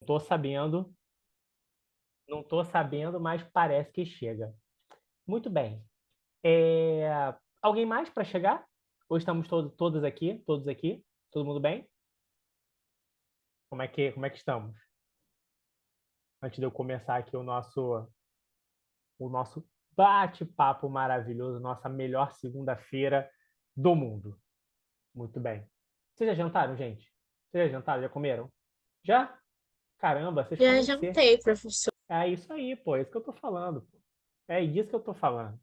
Tô sabendo, não tô sabendo, mas parece que chega. Muito bem. Alguém mais para chegar? Ou estamos todos aqui? Todos aqui? Todo mundo bem? Como é que estamos? Antes de eu começar aqui o nosso bate-papo maravilhoso, nossa melhor segunda-feira do mundo. Muito bem. Vocês já jantaram, gente? Vocês já jantaram? Já comeram? Já? Caramba, vocês Já comem cedo. jantei, professor. É isso aí, pô. É isso que eu tô falando, pô. É disso que eu tô falando.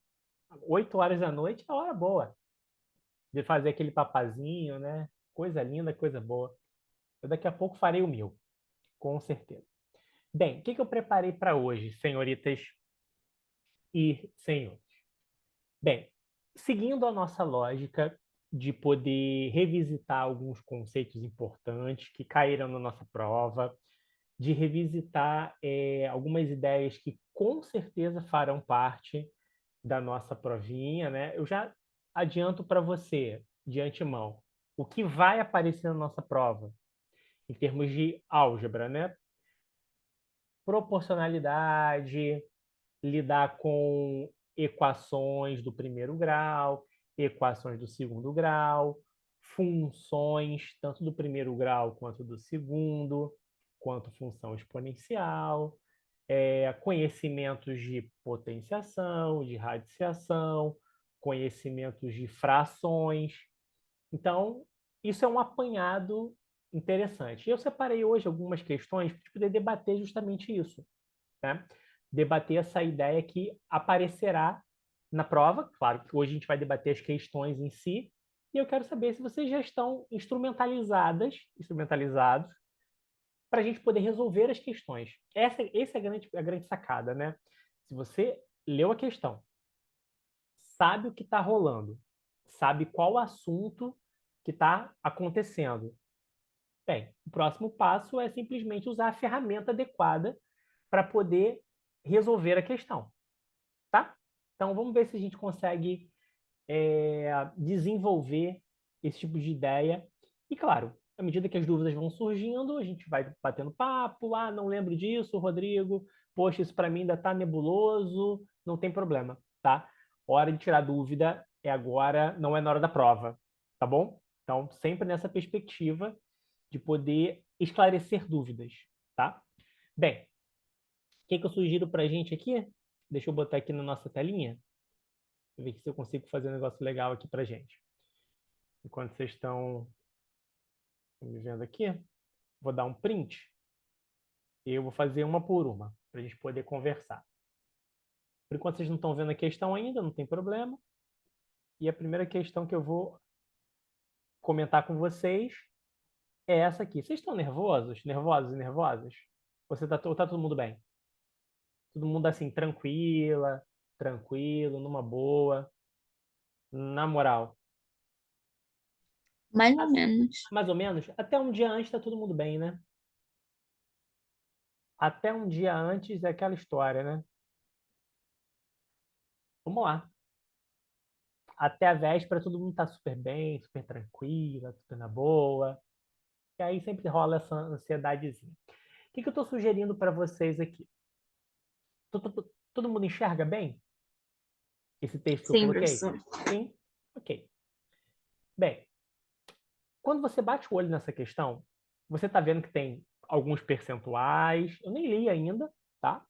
8 horas da noite é a hora boa de fazer aquele papazinho, né? Coisa linda, coisa boa. Eu daqui a pouco farei o meu, com certeza. Bem, o que eu preparei para hoje, senhoritas e senhores? Bem, seguindo a nossa lógica de poder revisitar alguns conceitos importantes que caíram na nossa prova, de revisitar algumas ideias que com certeza farão parte da nossa provinha, né? Eu já adianto para você, de antemão, o que vai aparecer na nossa prova, em termos de álgebra, né? Proporcionalidade, lidar com equações do primeiro grau, equações do segundo grau, funções, tanto do primeiro grau quanto do segundo, quanto função exponencial, conhecimentos de potenciação, de radiciação, conhecimentos de frações. Então, isso é um apanhado interessante. Eu separei hoje algumas questões para poder debater justamente isso, né? Debater essa ideia que aparecerá na prova. Claro que hoje a gente vai debater as questões em si, e eu quero saber se vocês já estão instrumentalizados, para a gente poder resolver as questões. Essa é a grande sacada, né? Se você leu a questão, sabe o que está rolando, sabe qual assunto que está acontecendo, bem, o próximo passo é simplesmente usar a ferramenta adequada para poder resolver a questão, tá? Então, vamos ver se a gente consegue desenvolver esse tipo de ideia. E, claro, à medida que as dúvidas vão surgindo, a gente vai batendo papo. Ah, não lembro disso, Rodrigo. Poxa, isso para mim ainda está nebuloso. Não tem problema, tá? Hora de tirar dúvida é agora, não é na hora da prova, tá bom? Então, sempre nessa perspectiva de poder esclarecer dúvidas, tá? Bem, o que eu sugiro para a gente aqui? Deixa eu botar aqui na nossa telinha. Ver se eu consigo fazer um negócio legal aqui para gente. Enquanto vocês estão me vendo aqui, vou dar um print e eu vou fazer uma por uma, para a gente poder conversar. Por enquanto vocês não estão vendo a questão ainda, não tem problema. E a primeira questão que eu vou comentar com vocês é essa aqui. Vocês estão nervosos? Nervosos e nervosas? Ou tá todo mundo bem? Todo mundo assim, tranquila, tranquilo, numa boa, na moral. Mais ou Mas, menos. mais ou menos, até um dia antes tá todo mundo bem, né? Até um dia antes é aquela história, né? Vamos lá. Até a véspera todo mundo tá super bem, super tranquila, super na boa. E aí sempre rola essa ansiedadezinha. O que eu estou sugerindo para vocês aqui? Todo mundo enxerga bem esse texto que eu Sim, coloquei? professor. Sim? Ok. Bem, quando você bate o olho nessa questão, você está vendo que tem alguns percentuais. Eu nem li ainda, tá?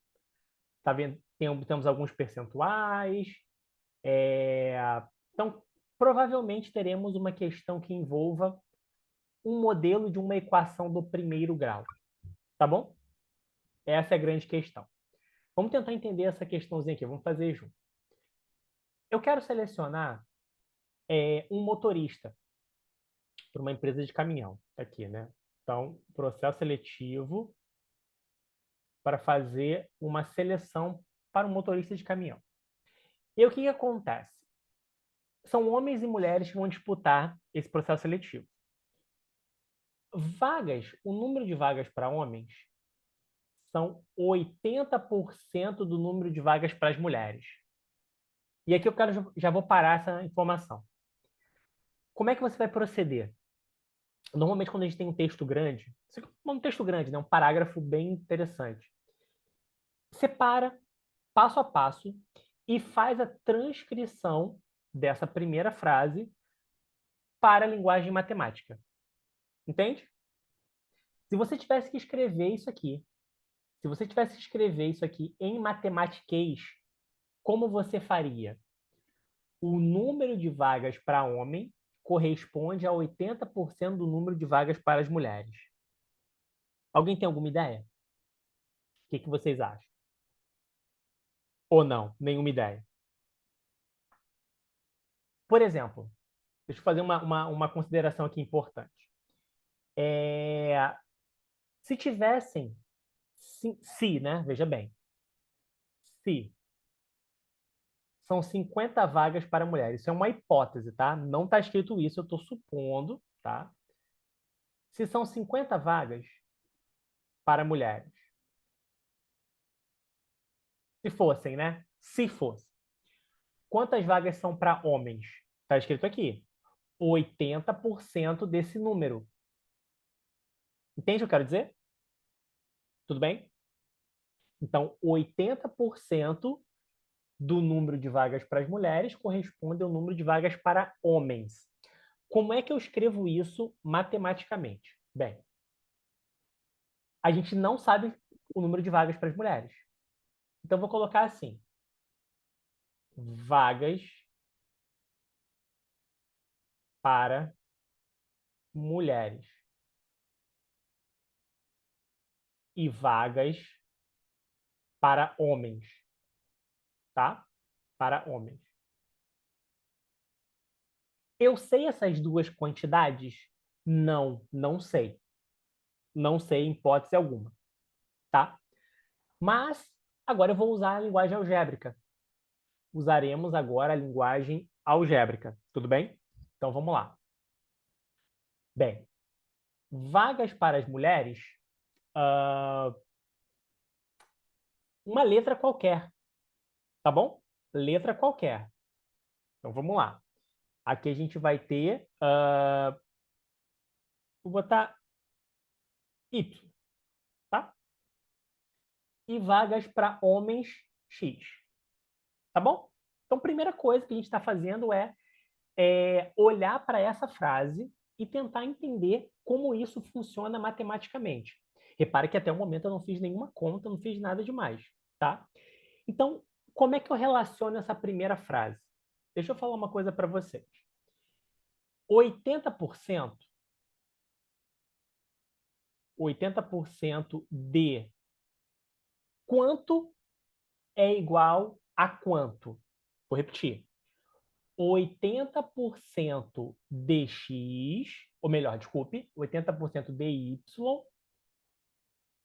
Tá vendo? Temos alguns percentuais. Então, provavelmente teremos uma questão que envolva um modelo de uma equação do primeiro grau, tá bom? Essa é a grande questão. Vamos tentar entender essa questãozinha aqui, vamos fazer junto. Eu quero selecionar um motorista para uma empresa de caminhão, aqui, né? Então, processo seletivo para fazer uma seleção para um motorista de caminhão. E o que acontece? São homens e mulheres que vão disputar esse processo seletivo. Vagas, o número de vagas para homens são 80% do número de vagas para as mulheres. E aqui eu já vou parar essa informação. Como é que você vai proceder? Normalmente, quando a gente tem um texto grande, um texto grande, né? Um parágrafo bem interessante, separa passo a passo e faz a transcrição dessa primeira frase para a linguagem matemática. Entende? Se você tivesse que escrever isso aqui, se você tivesse que escrever isso aqui em matematiquês, como você faria? O número de vagas para homem corresponde a 80% do número de vagas para as mulheres. Alguém tem alguma ideia? O que vocês acham? Ou não? Nenhuma ideia. Por exemplo, deixa eu fazer uma consideração aqui importante. Se tivessem, se, né? Veja bem, se são 50 vagas para mulheres. Isso é uma hipótese, tá? Não está escrito isso, eu estou supondo, tá? Se são 50 vagas para mulheres, se fossem, né? Se fosse. Quantas vagas são para homens? Está escrito aqui. 80% desse número. Entende o que eu quero dizer? Tudo bem? Então, 80% do número de vagas para as mulheres corresponde ao número de vagas para homens. Como é que eu escrevo isso matematicamente? Bem, a gente não sabe o número de vagas para as mulheres. Então, vou colocar assim: vagas para mulheres e vagas para homens, tá? Para homens. Eu sei essas duas quantidades? Não, não sei. Não sei em hipótese alguma, tá? Mas agora eu vou usar a linguagem algébrica. Usaremos agora a linguagem algébrica, tudo bem? Então vamos lá. Bem, vagas para as mulheres, uma letra qualquer, tá bom? Letra qualquer. Então vamos lá. Aqui a gente vai ter, vou botar Y, tá? E vagas para homens X, tá bom? Então, primeira coisa que a gente está fazendo é olhar para essa frase e tentar entender como isso funciona matematicamente. Repare que até o momento eu não fiz nenhuma conta, não fiz nada demais, tá? Então, como é que eu relaciono essa primeira frase? Deixa eu falar uma coisa para vocês. 80%, 80% de quanto é igual a quanto? Vou repetir. 80% de x, ou melhor, desculpe, 80% de y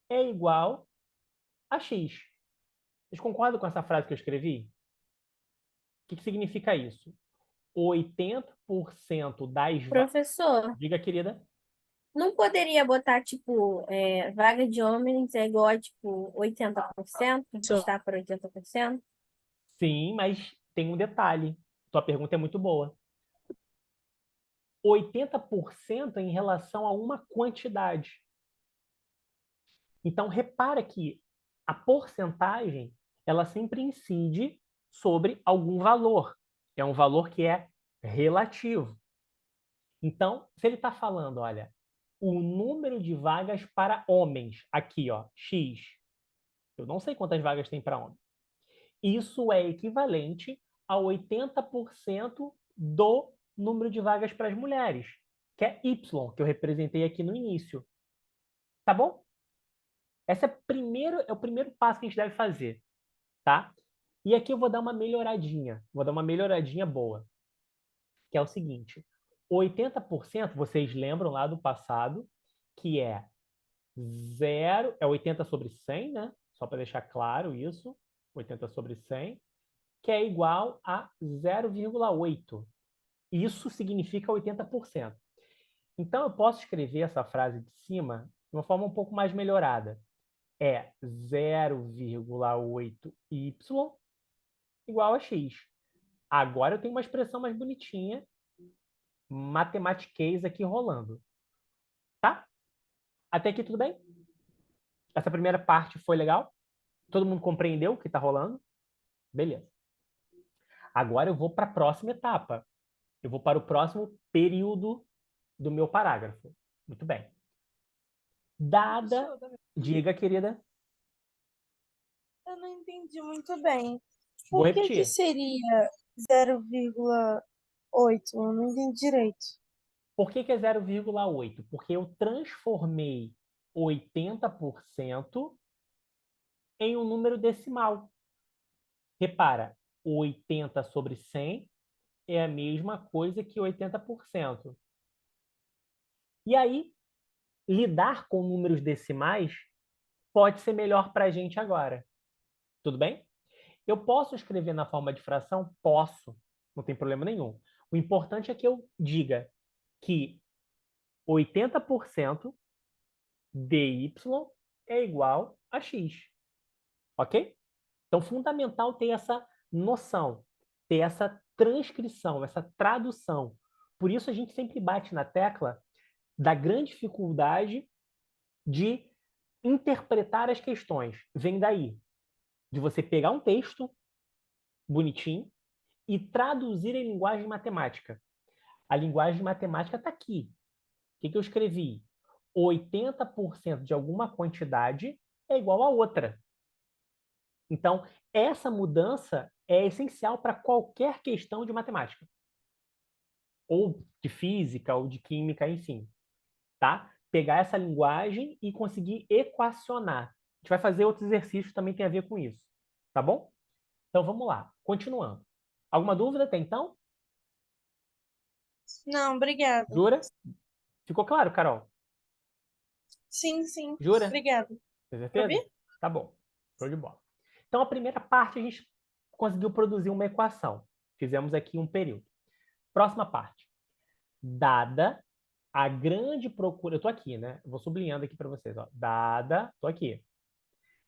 é igual a x. Vocês concordam com essa frase que eu escrevi? O que significa isso? 80% das... Professor, Diga, querida. não poderia botar, tipo, vaga de homens é igual a, tipo, 80%? Está por 80%? Sim, mas tem um detalhe. Tua pergunta é muito boa. 80% em relação a uma quantidade. Então, repara que a porcentagem, ela sempre incide sobre algum valor. É um valor que é relativo. Então, se ele está falando, olha, o número de vagas para homens, aqui, ó, X, eu não sei quantas vagas tem para homem. Isso é equivalente a 80% do número de vagas para as mulheres, que é Y, que eu representei aqui no início. Tá bom? Esse é o primeiro passo que a gente deve fazer, tá? E aqui eu vou dar uma melhoradinha, vou dar uma melhoradinha boa, que é o seguinte: 80%, vocês lembram lá do passado, que é 80 sobre 100, né? Só para deixar claro isso, 80 sobre 100, que é igual a 0,8. Isso significa 80%. Então, eu posso escrever essa frase de cima de uma forma um pouco mais melhorada. É 0,8y igual a x. Agora eu tenho uma expressão mais bonitinha, matematiquez aqui rolando. Tá? Até aqui tudo bem? Essa primeira parte foi legal? Todo mundo compreendeu o que está rolando? Beleza. Agora eu vou para a próxima etapa. Eu vou para o próximo período do meu parágrafo. Muito bem. Dada. Diga, querida. Eu não entendi muito bem. Vou Por que repetir. seria 0,8? Eu não entendi direito. Por que é 0,8? Porque eu transformei 80% em um número decimal. Repara, 80 sobre 100 é a mesma coisa que 80%. E aí, lidar com números decimais pode ser melhor para a gente agora. Tudo bem? Eu posso escrever na forma de fração? Posso. Não tem problema nenhum. O importante é que eu diga que 80% de y é igual a x. Ok? Então, fundamental ter essa noção, ter essa transcrição, essa tradução. Por isso, a gente sempre bate na tecla da grande dificuldade de interpretar as questões. Vem daí, de você pegar um texto bonitinho e traduzir em linguagem matemática. A linguagem matemática está aqui. O que eu escrevi? 80% de alguma quantidade é igual a outra. Então, essa mudança é essencial para qualquer questão de matemática. Ou de física, ou de química, enfim. Tá? Pegar essa linguagem e conseguir equacionar. A gente vai fazer outros exercícios que também tem a ver com isso. Tá bom? Então, vamos lá. Continuando. Alguma dúvida até então? Não, obrigada. Jura? Ficou claro, Carol? Sim, sim. Jura? Obrigada. Tem Pra certeza? ver? Tá bom. Show de bola. Então, a primeira parte a gente conseguiu produzir uma equação. Fizemos aqui um período. Próxima parte. Dada a grande procura... Eu estou aqui, né? Eu vou sublinhando aqui para vocês. Ó. Estou aqui.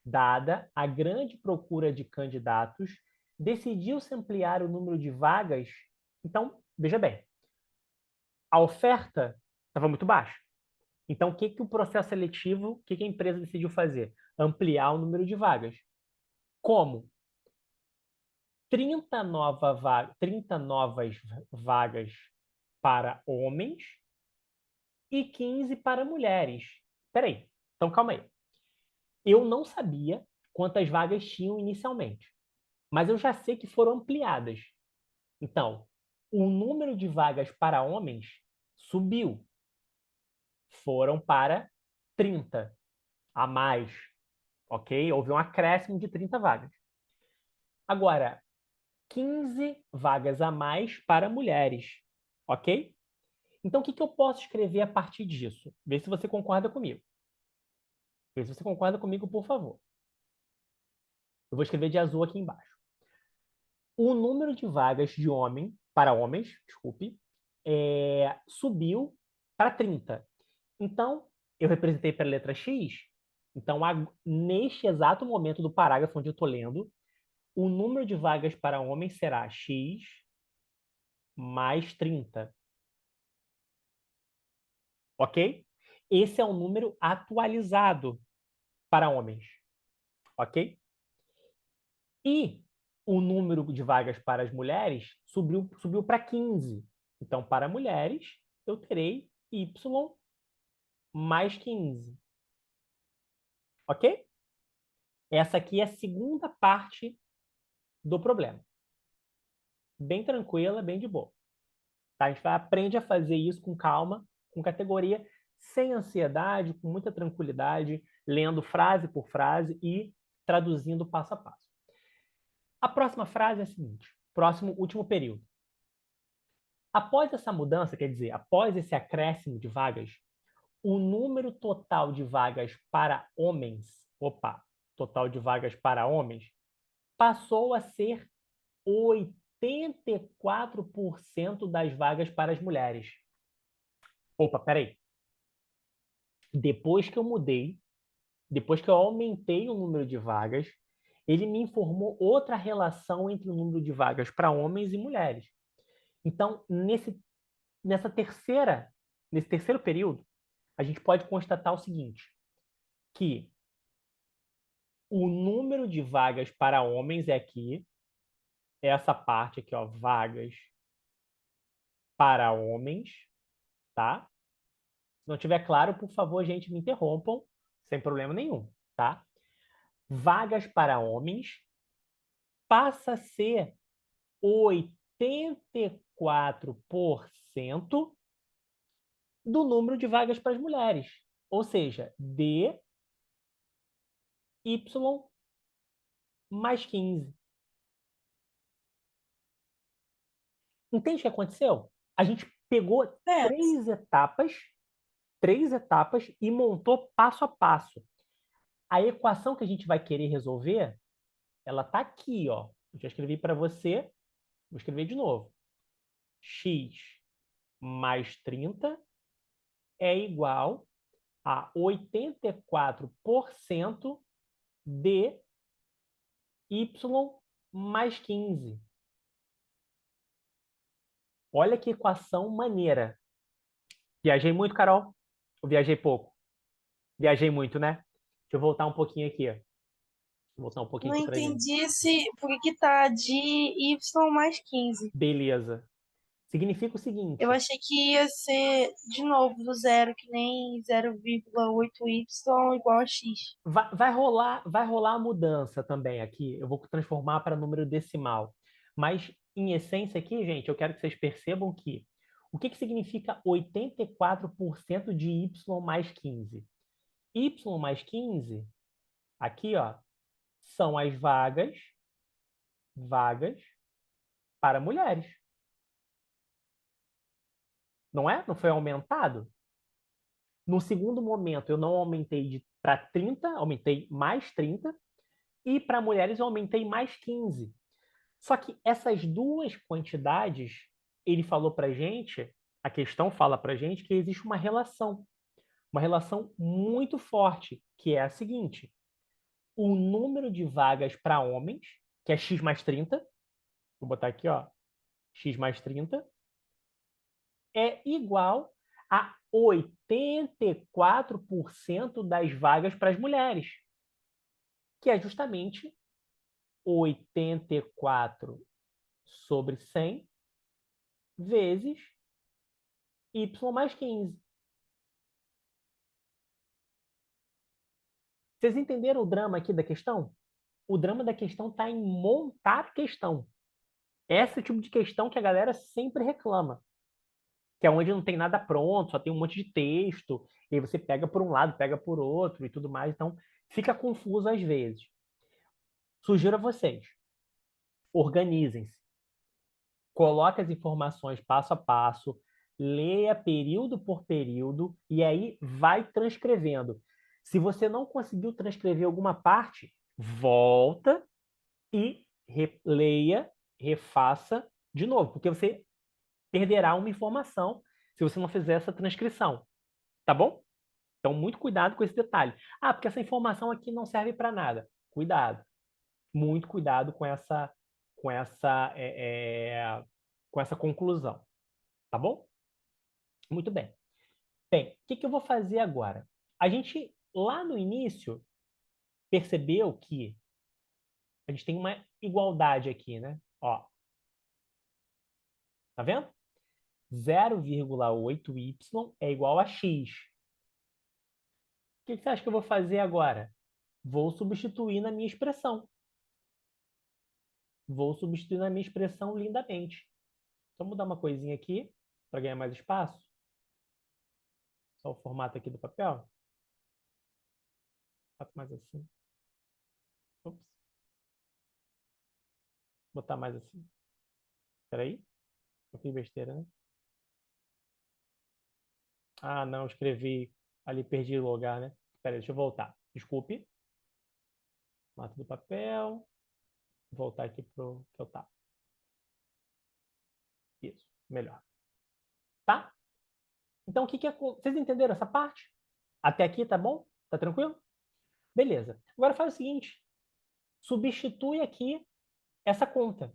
Dada a grande procura de candidatos, decidiu-se ampliar o número de vagas. Então, veja bem, a oferta estava muito baixa. Então, o que o processo seletivo, o que a empresa decidiu fazer? Ampliar o número de vagas. Como? 30 novas vagas para homens e 15 para mulheres. Peraí, então calma aí. Eu não sabia quantas vagas tinham inicialmente, mas eu já sei que foram ampliadas. Então, o número de vagas para homens subiu. Foram para 30 a mais, ok? Houve um acréscimo de 30 vagas. Agora, 15 vagas a mais para mulheres, ok? Então, o que eu posso escrever a partir disso? Vê se você concorda comigo. Vê se você concorda comigo, por favor. Eu vou escrever de azul aqui embaixo. O número de vagas de para homens, desculpe, subiu para 30. Então, eu representei pela letra X. Então, neste exato momento do parágrafo onde eu estou lendo, o número de vagas para homens será X mais 30. Ok? Esse é o número atualizado para homens. Ok? E o número de vagas para as mulheres subiu para 15. Então, para mulheres, eu terei Y mais 15. Ok? Essa aqui é a segunda parte do problema. Bem tranquila, bem de boa. Tá? A gente aprende a fazer isso com calma, com categoria, sem ansiedade, com muita tranquilidade, lendo frase por frase e traduzindo passo a passo. A próxima frase é a seguinte: último período. Após essa mudança, quer dizer, após esse acréscimo de vagas, o número total de vagas para homens, total de vagas para homens, passou a ser 84% das vagas para as mulheres. Peraí. Depois que eu mudei, depois que eu aumentei o número de vagas, ele me informou outra relação entre o número de vagas para homens e mulheres. Então, nesse terceiro período, a gente pode constatar o seguinte, que o número de vagas para homens é aqui, essa parte aqui, ó, vagas para homens, tá? Se não tiver claro, por favor, gente, me interrompam, sem problema nenhum, tá? Vagas para homens passa a ser 84% do número de vagas para as mulheres. Ou seja, D, Y mais 15. Entende o que aconteceu? A gente pegou É, três etapas e montou passo a passo. A equação que a gente vai querer resolver, ela está aqui, ó. Eu já escrevi para você, vou escrever de novo. X mais 30 é igual a 84% de Y mais 15. Olha que equação maneira. Viajei muito, Carol? Ou viajei pouco? Viajei muito, né? Deixa eu voltar um pouquinho aqui. Vou voltar um pouquinho não aqui pra gente. entendi por que que tá de Y mais 15. Beleza. Significa o Eu seguinte. achei que ia ser de novo do zero, que nem 0,8Y igual a X. Vai rolar a mudança também aqui. Eu vou transformar para número decimal. Mas, em essência aqui, gente, eu quero que vocês percebam que o que significa 84% de Y mais 15? Y mais 15, aqui, ó, são as vagas para mulheres. Não é? Não foi aumentado? No segundo momento, eu não aumentei para 30, aumentei mais 30, e para mulheres eu aumentei mais 15. Só que essas duas quantidades, ele falou para gente, a questão fala para gente que existe uma relação muito forte, que é a seguinte: o número de vagas para homens, que é x mais 30, vou botar aqui, ó, x mais 30, é igual a 84% das vagas para as mulheres, que é justamente 84 sobre 100 vezes y mais 15. Vocês entenderam o drama aqui da questão? O drama da questão está em montar a questão. Esse é o tipo de questão que a galera sempre reclama, que é onde não tem nada pronto, só tem um monte de texto, e aí você pega por um lado, pega por outro e tudo mais, então fica confuso às vezes. Sugiro a vocês, organizem-se, coloque as informações passo a passo, leia período por período e aí vai transcrevendo. Se você não conseguiu transcrever alguma parte, volta e leia, refaça de novo, porque você perderá uma informação se você não fizer essa transcrição, tá bom? Então, muito cuidado com esse detalhe. Ah, porque essa informação aqui não serve para nada. Cuidado. Muito cuidado com essa, com essa conclusão. Tá bom? Muito bem. Bem, o que eu vou fazer agora? A gente, lá no início, percebeu que a gente tem uma igualdade aqui, né? Ó, tá vendo? 0,8y é igual a x. O que você acha que eu vou fazer agora? Vou substituir na minha expressão. Vou substituir na minha expressão lindamente. Então, mudar uma coisinha aqui para ganhar mais espaço. Só o formato aqui do papel. Faço mais assim. Ops. Botar mais assim. Espera aí. Eu fiz besteira, né? Ah, não, escrevi ali, perdi o lugar, né? Espera aí, deixa eu voltar. Desculpe. Formato do papel. Vou voltar aqui pro que eu tava. Isso, melhor. Tá? Então, o que é... Vocês entenderam essa parte? Até aqui, tá bom? Tá tranquilo? Beleza. Agora faz o seguinte. Substitui aqui essa conta.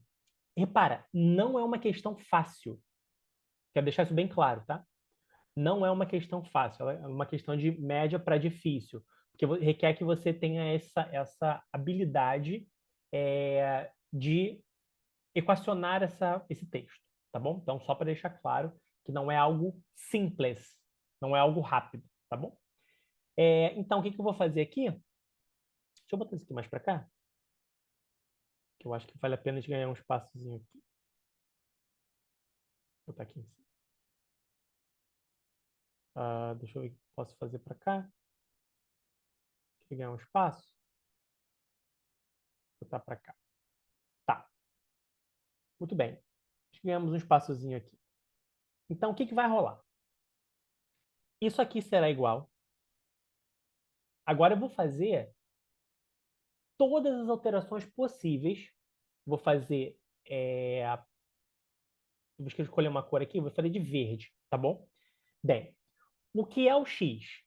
Repara, não é uma questão fácil. Quero deixar isso bem claro, tá? não é uma questão fácil, ela é uma questão de média para difícil, porque requer que você tenha essa habilidade de equacionar esse texto, tá bom? Então, só para deixar claro que não é algo simples, não é algo rápido, tá bom? Então, o que eu vou fazer aqui? Deixa eu botar isso aqui mais para cá, que eu acho que vale a pena de ganhar um espaçozinho aqui. Vou botar aqui em cima. Deixa eu ver o que posso fazer para cá. Deixa eu ganhar um espaço. Vou botar para cá. Tá. Muito bem. Ganhamos um espaçozinho aqui. Então, o que vai rolar? Isso aqui será igual. Agora eu vou fazer todas as alterações possíveis. Vou fazer... vou escolher uma cor aqui. Vou fazer de verde, tá bom? Bem, o que é o x?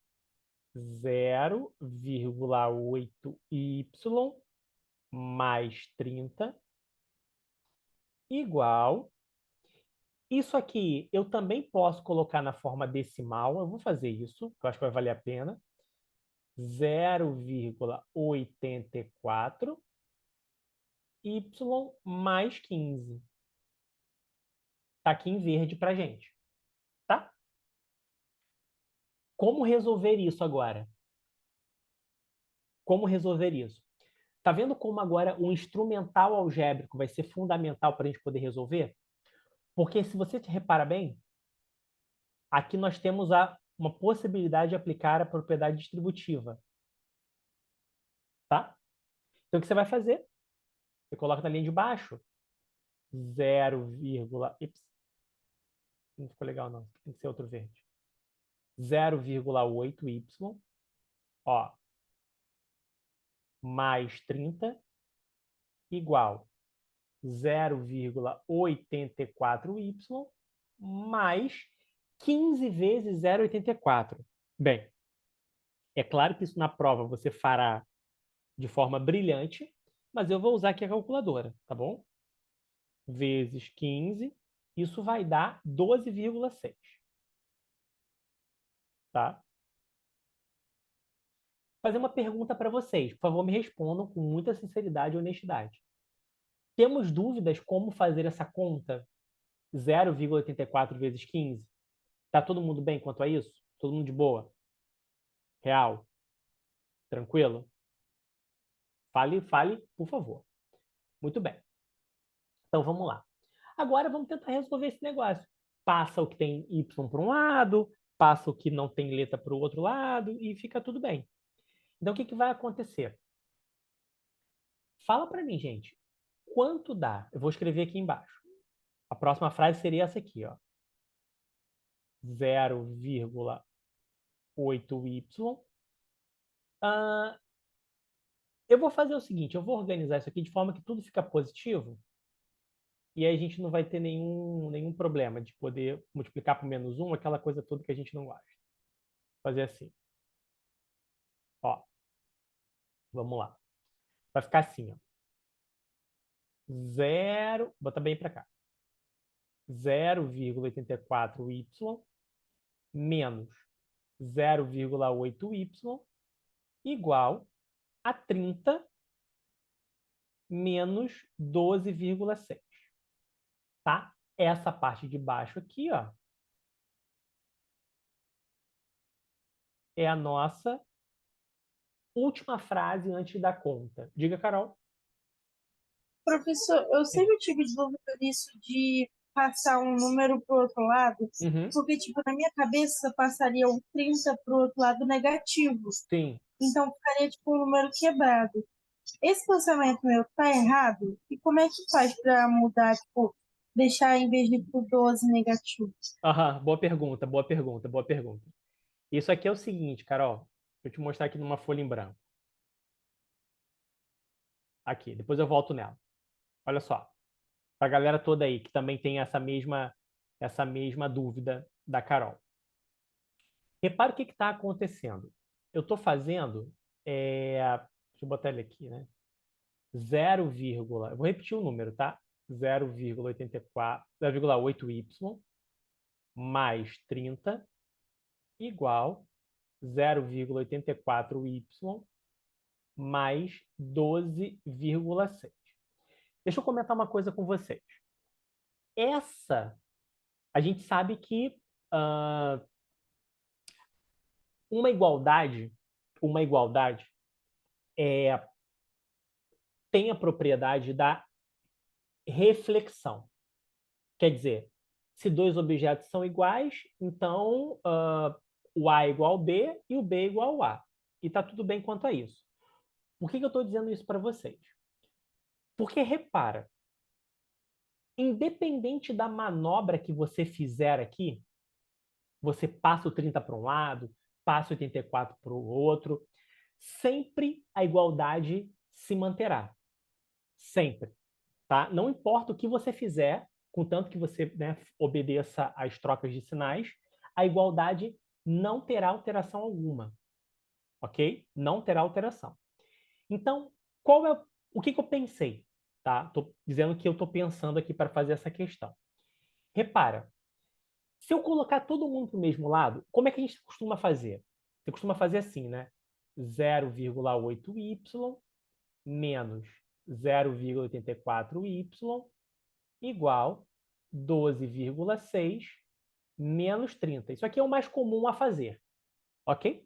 0,8y mais 30 igual. Isso aqui eu também posso colocar na forma decimal. Eu vou fazer isso, que eu acho que vai valer a pena. 0,84 y mais 15. Está aqui em verde para a gente. Tá? Como resolver isso agora? Como resolver isso? Tá vendo como agora o instrumental algébrico vai ser fundamental para a gente poder resolver? Porque se você te repara bem, aqui nós temos uma possibilidade de aplicar a propriedade distributiva. Tá? Então, o que você vai fazer? Você coloca na linha de baixo 0, não ficou legal não, tem que ser outro verde. 0,8y, ó, mais 30 igual 0,84y mais 15 vezes 0,84. Bem, é claro que isso na prova você fará de forma brilhante, mas eu vou usar aqui a calculadora, tá bom? Vezes 15, isso vai dar 12,6. Tá? Fazer uma pergunta para vocês. Por favor, me respondam com muita sinceridade e honestidade. Temos dúvidas como fazer essa conta 0,84 vezes 15? Tá todo mundo bem quanto a isso? Todo mundo de boa? Real? Tranquilo? Fale, por favor. Muito bem. Então vamos lá. Agora vamos tentar resolver esse negócio. Passa o que tem y para um lado, passa o que não tem letra para o outro lado e fica tudo bem. Então o que vai acontecer? Fala para mim, gente. Quanto dá? Eu vou escrever aqui embaixo. A próxima frase seria essa aqui, ó. 0,8y. Eu vou fazer o seguinte, eu vou organizar isso aqui de forma que tudo fica positivo e aí a gente não vai ter nenhum problema de poder multiplicar por -1, aquela coisa toda que a gente não gosta. Vou fazer assim. Ó, vamos lá. Vai ficar assim, ó. 0, bota bem para cá. 0,84y menos 0,8y igual a 30 menos 12,6. Tá? Essa parte de baixo aqui, ó, é a nossa última frase antes da conta. Diga, Carol. Professor, eu sempre tive dúvida nisso de passar um número para o outro lado, Uhum. porque, tipo, na minha cabeça passaria o 30 para o outro lado negativo. Sim. Então ficaria, tipo, um número quebrado. Esse pensamento meu tá errado? E como é que faz para mudar, tipo, deixar em vez de por 12 negativo? Aham, boa pergunta, boa pergunta, boa pergunta. Isso aqui é o seguinte, Carol. Vou te mostrar aqui numa folha em branco. Aqui, depois eu volto nela. Olha só. Para a galera toda aí que também tem essa mesma dúvida da Carol. Repara o que está acontecendo. Eu estou fazendo. Deixa eu botar ele aqui, né? 0, eu vou repetir o número, tá? 0,8y mais 30 igual 0,84y mais 12,6. Deixa eu comentar uma coisa com vocês. A gente sabe que uma igualdade tem a propriedade da reflexão. Quer dizer, se dois objetos são iguais, então o A é igual ao B e o B é igual ao A. E está tudo bem quanto a isso. Por que eu estou dizendo isso para vocês? Porque, repara, independente da manobra que você fizer aqui, você passa o 30 para um lado, passa o 84 para o outro, sempre a igualdade se manterá. Sempre. Tá? Não importa o que você fizer, contanto que você, né, obedeça às trocas de sinais, a igualdade não terá alteração alguma. Ok? Não terá alteração. Então, o que eu pensei? Tá? Estou dizendo que eu estou pensando aqui para fazer essa questão. Repara, se eu colocar todo mundo para o mesmo lado, como é que a gente costuma fazer? Você costuma fazer assim, né? 0,8y menos 0,84y igual 12,6 menos 30. Isso aqui é o mais comum a fazer, ok?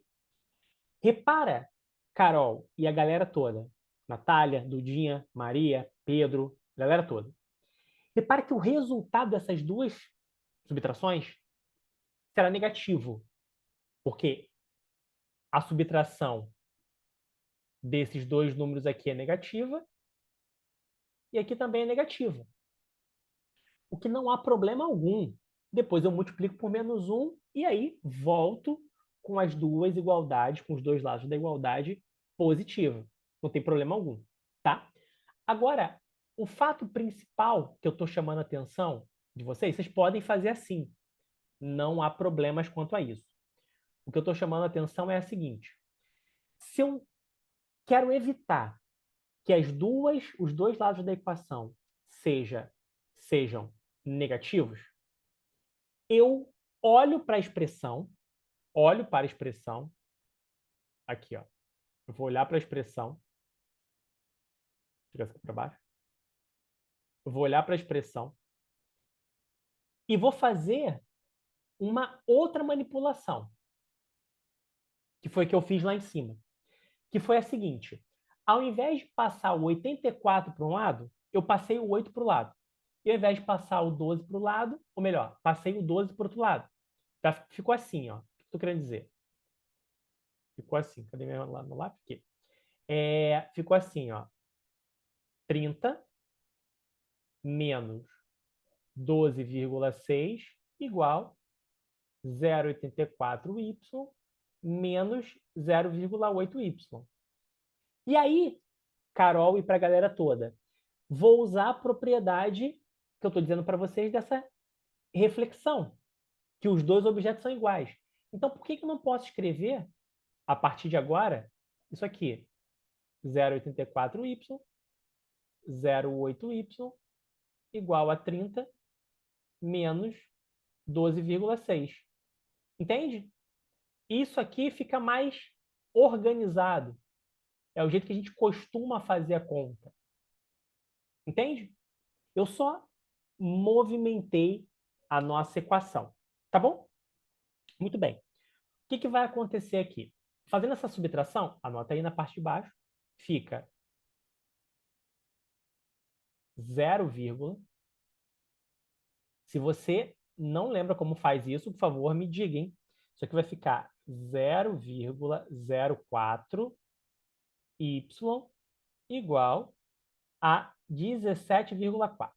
Repara, Carol e a galera toda, Natália, Dudinha, Maria, Pedro, galera toda. Repara que o resultado dessas duas subtrações será negativo, porque a subtração desses dois números aqui é negativa e aqui também é negativa. O que não há problema algum. Depois eu multiplico por menos 1 e aí volto com as duas igualdades, com os dois lados da igualdade positiva. Não tem problema algum, tá? Agora, o fato principal que eu estou chamando a atenção de vocês podem fazer assim. Não há problemas quanto a isso. O que eu estou chamando a atenção é a seguinte. Se eu quero evitar que os dois lados da equação sejam negativos, eu olho para a expressão, aqui, ó. Eu vou olhar para a expressão, tirar essa aqui para baixo. Eu vou olhar para a expressão e vou fazer uma outra manipulação, que foi que eu fiz lá em cima, que foi a seguinte: ao invés de passar o 84 para um lado, eu passei o 8 para o lado. E ao invés de passar o 12 para o lado, ou melhor, passei o 12 para o outro lado. Ficou assim, ó. O que eu estou querendo dizer? Ficou assim. Cadê meu lápis? Aqui. Ficou assim, ó. 30 menos 12,6 igual 0,84y menos 0,8y. E aí, Carol e para a galera toda, vou usar a propriedade que eu estou dizendo para vocês dessa reflexão, que os dois objetos são iguais. Então, por que eu não posso escrever, a partir de agora, isso aqui? 0,84y, 0,8y, igual a 30 menos 12,6. Entende? Isso aqui fica mais organizado. É o jeito que a gente costuma fazer a conta. Entende? Eu só movimentei a nossa equação. Tá bom? Muito bem. O que vai acontecer aqui? Fazendo essa subtração, anota aí na parte de baixo, fica 0, se você não lembra como faz isso, por favor, me diga, hein? Isso aqui vai ficar 0,04y igual a 17,4.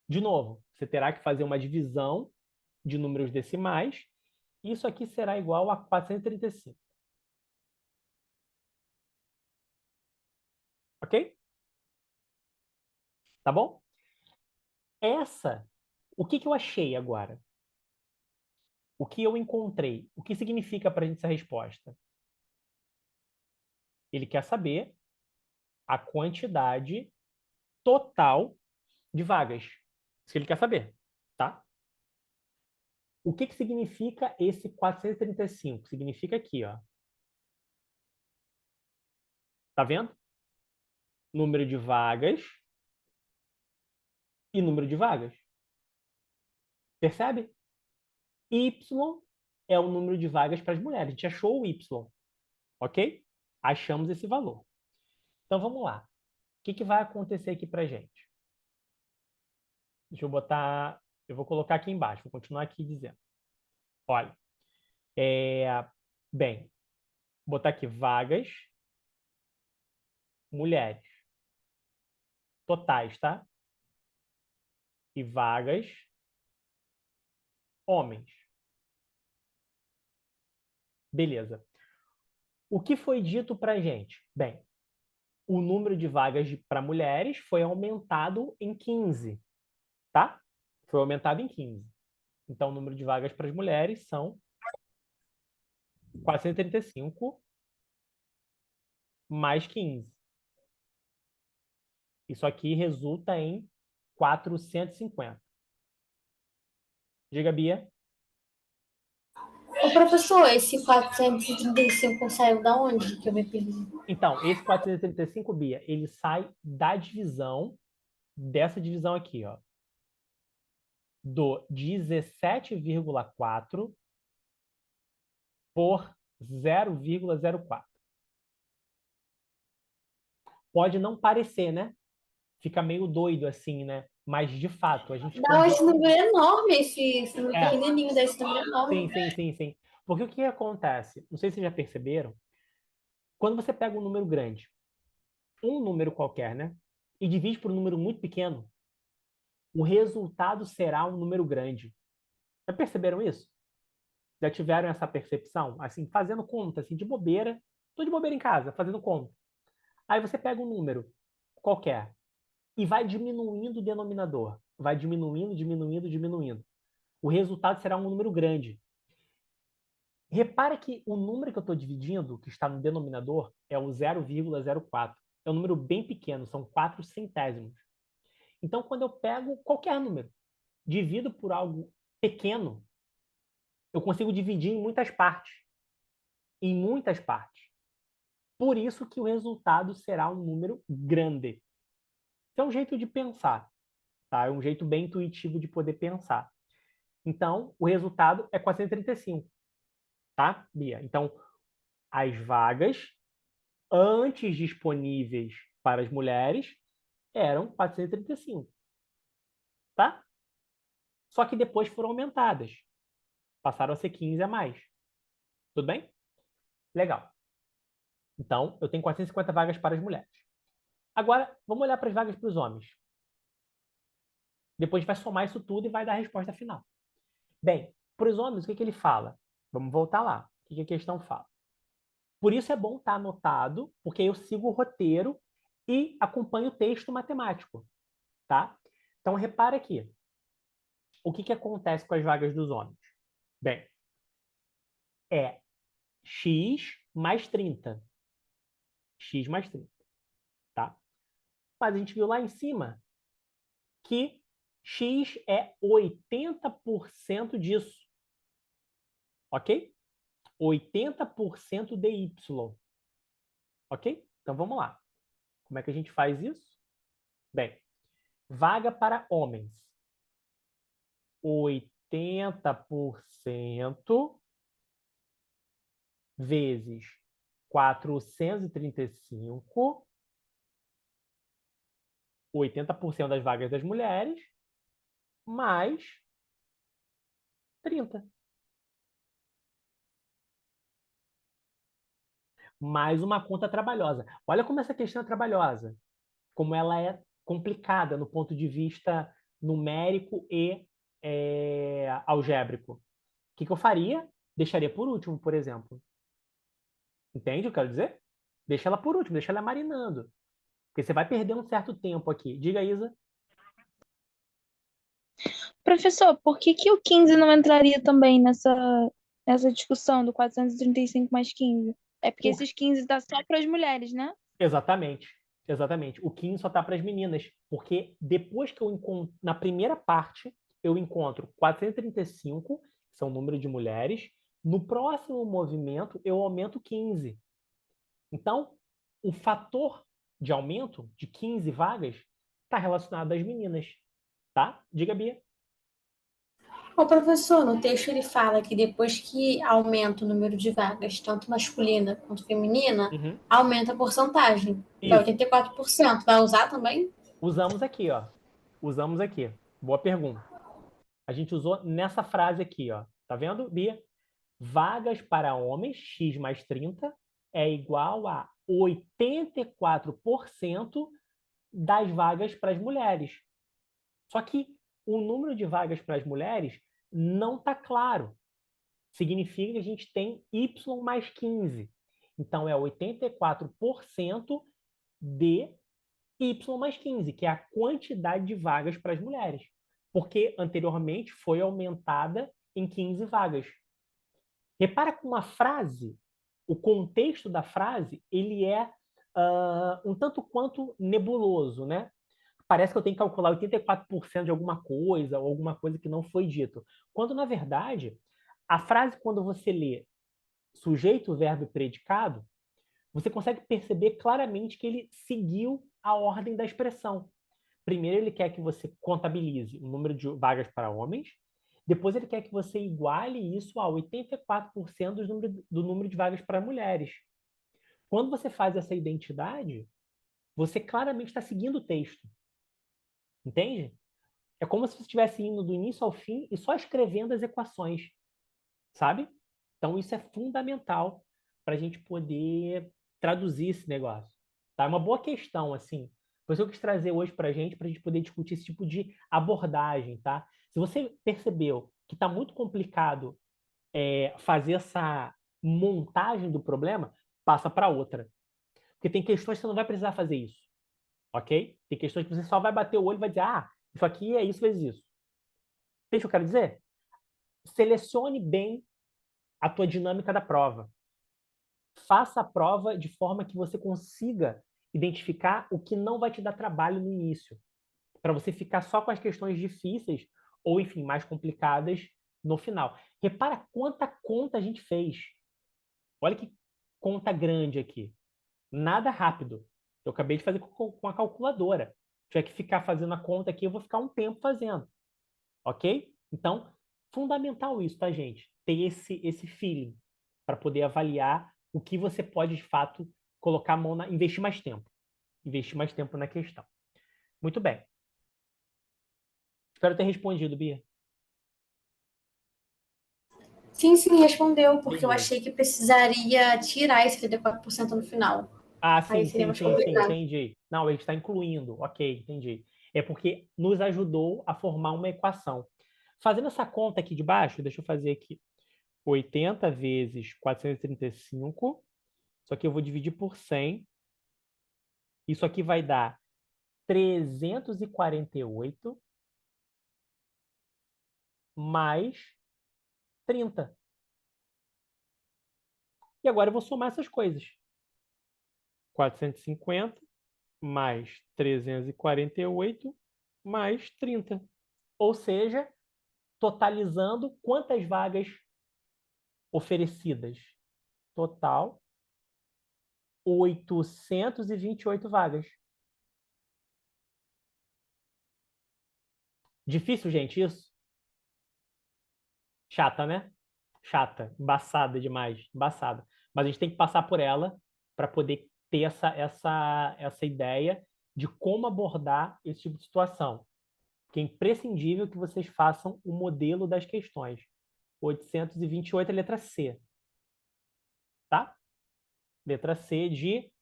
De novo, você terá que fazer uma divisão de números decimais. Isso aqui será igual a 435. Ok? Tá bom? O que eu achei agora? O que eu encontrei? O que significa para a gente essa resposta? Ele quer saber a quantidade total de vagas. Isso que ele quer saber, tá? O que significa esse 435? Significa aqui, ó. Tá vendo? Número de vagas e número de vagas. Percebe? Y é o número de vagas para as mulheres. A gente achou o Y, ok? Achamos esse valor. Então, vamos lá. O que vai acontecer aqui para a gente? Deixa eu botar... Eu vou colocar aqui embaixo. Vou continuar aqui dizendo. Olha. Bem, vou botar aqui vagas, mulheres. Totais, tá? E vagas, homens. Beleza. O que foi dito para a gente? Bem, o número de vagas para mulheres foi aumentado em 15, tá? Foi aumentado em 15. Então, o número de vagas para as mulheres são 435 mais 15. Isso aqui resulta em 450. Diga, Bia. Ô, professor, esse 435 saiu da onde que eu me perdi? Então, esse 435, Bia, ele sai da divisão, dessa divisão aqui, ó, do 17,4 por 0,04. Pode não parecer, né? Fica meio doido assim, né? Mas, de fato, a gente... Não, esse número é enorme, esse número É. pequenininho desse número é enorme. Sim. Porque o que acontece? Não sei se vocês já perceberam. Quando você pega um número grande, um número qualquer, né? E divide por um número muito pequeno, o resultado será um número grande. Já perceberam isso? Já tiveram essa percepção? Assim, fazendo conta, assim, de bobeira. Tô de bobeira em casa, fazendo conta. Aí você pega um número qualquer e vai diminuindo o denominador. Vai diminuindo. O resultado será um número grande. Repara que o número que eu estou dividindo, que está no denominador, é o 0,04. É um número bem pequeno, são 4 centésimos. Então, quando eu pego qualquer número, divido por algo pequeno, eu consigo dividir em muitas partes. Em muitas partes. Por isso que o resultado será um número grande. Isso é um jeito de pensar, tá? É um jeito bem intuitivo de poder pensar. Então, o resultado é 435, tá, Bia? Então, as vagas antes disponíveis para as mulheres eram 435, tá? Só que depois foram aumentadas. Passaram a ser 15 a mais. Tudo bem? Legal. Então, eu tenho 450 vagas para as mulheres. Agora, vamos olhar para as vagas para os homens. Depois vai somar isso tudo e vai dar a resposta final. Bem, para os homens, o que ele fala? Vamos voltar lá. O que a questão fala? Por isso é bom estar anotado, porque aí eu sigo o roteiro e acompanho o texto matemático, tá? Então, repara aqui. O que acontece com as vagas dos homens? Bem, é x mais 30. X mais 30, tá? Mas a gente viu lá em cima que x é 80% disso. Ok? 80% de y. Ok? Então vamos lá. Como é que a gente faz isso? Bem, vaga para homens. 80% vezes 435, 80% das vagas das mulheres, mais 30. Mais uma conta trabalhosa. Olha como essa questão é trabalhosa. Como ela é complicada no ponto de vista numérico e algébrico. O que eu faria? Deixaria por último, por exemplo. Entende o que eu quero dizer? Deixa ela por último, deixa ela marinando. Porque você vai perder um certo tempo aqui. Diga, Isa. Professor, por que o 15 não entraria também nessa discussão do 435 mais 15? É porque esses 15 tá só para as mulheres, né? Exatamente. O 15 só está para as meninas. Porque depois que eu encontro, na primeira parte, eu encontro 435 são o número de mulheres. No próximo movimento, eu aumento 15. Então, o fator de aumento de 15 vagas está relacionado às meninas, tá? Diga, Bia. O professor, no texto ele fala que depois que aumenta o número de vagas, tanto masculina quanto feminina, Uhum. aumenta a porcentagem. É Isso. 84%. Vai usar também? Usamos aqui, ó. Usamos aqui. Boa pergunta. A gente usou nessa frase aqui, ó. Tá vendo, Bia? Vagas para homens, x mais 30, é igual a 84% das vagas para as mulheres. Só que o número de vagas para as mulheres não está claro. Significa que a gente tem y mais 15. Então, é 84% de y mais 15, que é a quantidade de vagas para as mulheres. Porque anteriormente foi aumentada em 15 vagas. Repara que uma frase, o contexto da frase, ele é um tanto quanto nebuloso, né? Parece que eu tenho que calcular 84% de alguma coisa ou alguma coisa que não foi dito. Quando, na verdade, a frase, quando você lê sujeito, verbo e predicado, você consegue perceber claramente que ele seguiu a ordem da expressão. Primeiro, ele quer que você contabilize o número de vagas para homens. Depois, ele quer que você iguale isso a 84% do número de vagas para mulheres. Quando você faz essa identidade, você claramente está seguindo o texto. Entende? É como se você estivesse indo do início ao fim e só escrevendo as equações, sabe? Então, isso é fundamental para a gente poder traduzir esse negócio. Tá? É uma boa questão, assim. Por isso eu quis trazer hoje para a gente poder discutir esse tipo de abordagem, tá? Se você percebeu que está muito complicado fazer essa montagem do problema, passa para outra. Porque tem questões que você não vai precisar fazer isso, ok? Tem questões que você só vai bater o olho e vai dizer, ah, isso aqui é isso vezes isso. Entende o que eu quero dizer? Selecione bem a tua dinâmica da prova. Faça a prova de forma que você consiga identificar o que não vai te dar trabalho no início, para você ficar só com as questões difíceis ou, enfim, mais complicadas no final. Repara quanta conta a gente fez. Olha que conta grande aqui. Nada rápido. Eu acabei de fazer com a calculadora. Se tiver que ficar fazendo a conta aqui, eu vou ficar um tempo fazendo. Ok? Então, fundamental isso, tá, gente? Ter esse feeling para poder avaliar o que você pode, de fato, colocar a mão na... Investir mais tempo. Investir mais tempo na questão. Muito bem. Espero ter respondido, Bia. Sim, sim, respondeu, porque eu Entendi. achei que precisaria tirar esse 84% no final. Ah, Aí sim, seria sim, mais sim, sim, complicado. entendi. Não, a gente está incluindo. Ok, entendi. É porque nos ajudou a formar uma equação. Fazendo essa conta aqui de baixo, deixa eu fazer aqui. 80 vezes 435. Isso aqui eu vou dividir por 100. Isso aqui vai dar 348 mais 30. E agora eu vou somar essas coisas. 450 mais 348 mais 30. Ou seja, totalizando quantas vagas oferecidas? Total, 828 vagas. Difícil, gente, isso? Chata, né? Chata, embaçada demais, embaçada. Mas a gente tem que passar por ela para poder ter essa ideia de como abordar esse tipo de situação. Porque é imprescindível que vocês façam o modelo das questões. 828 é letra C. Tá? Letra C de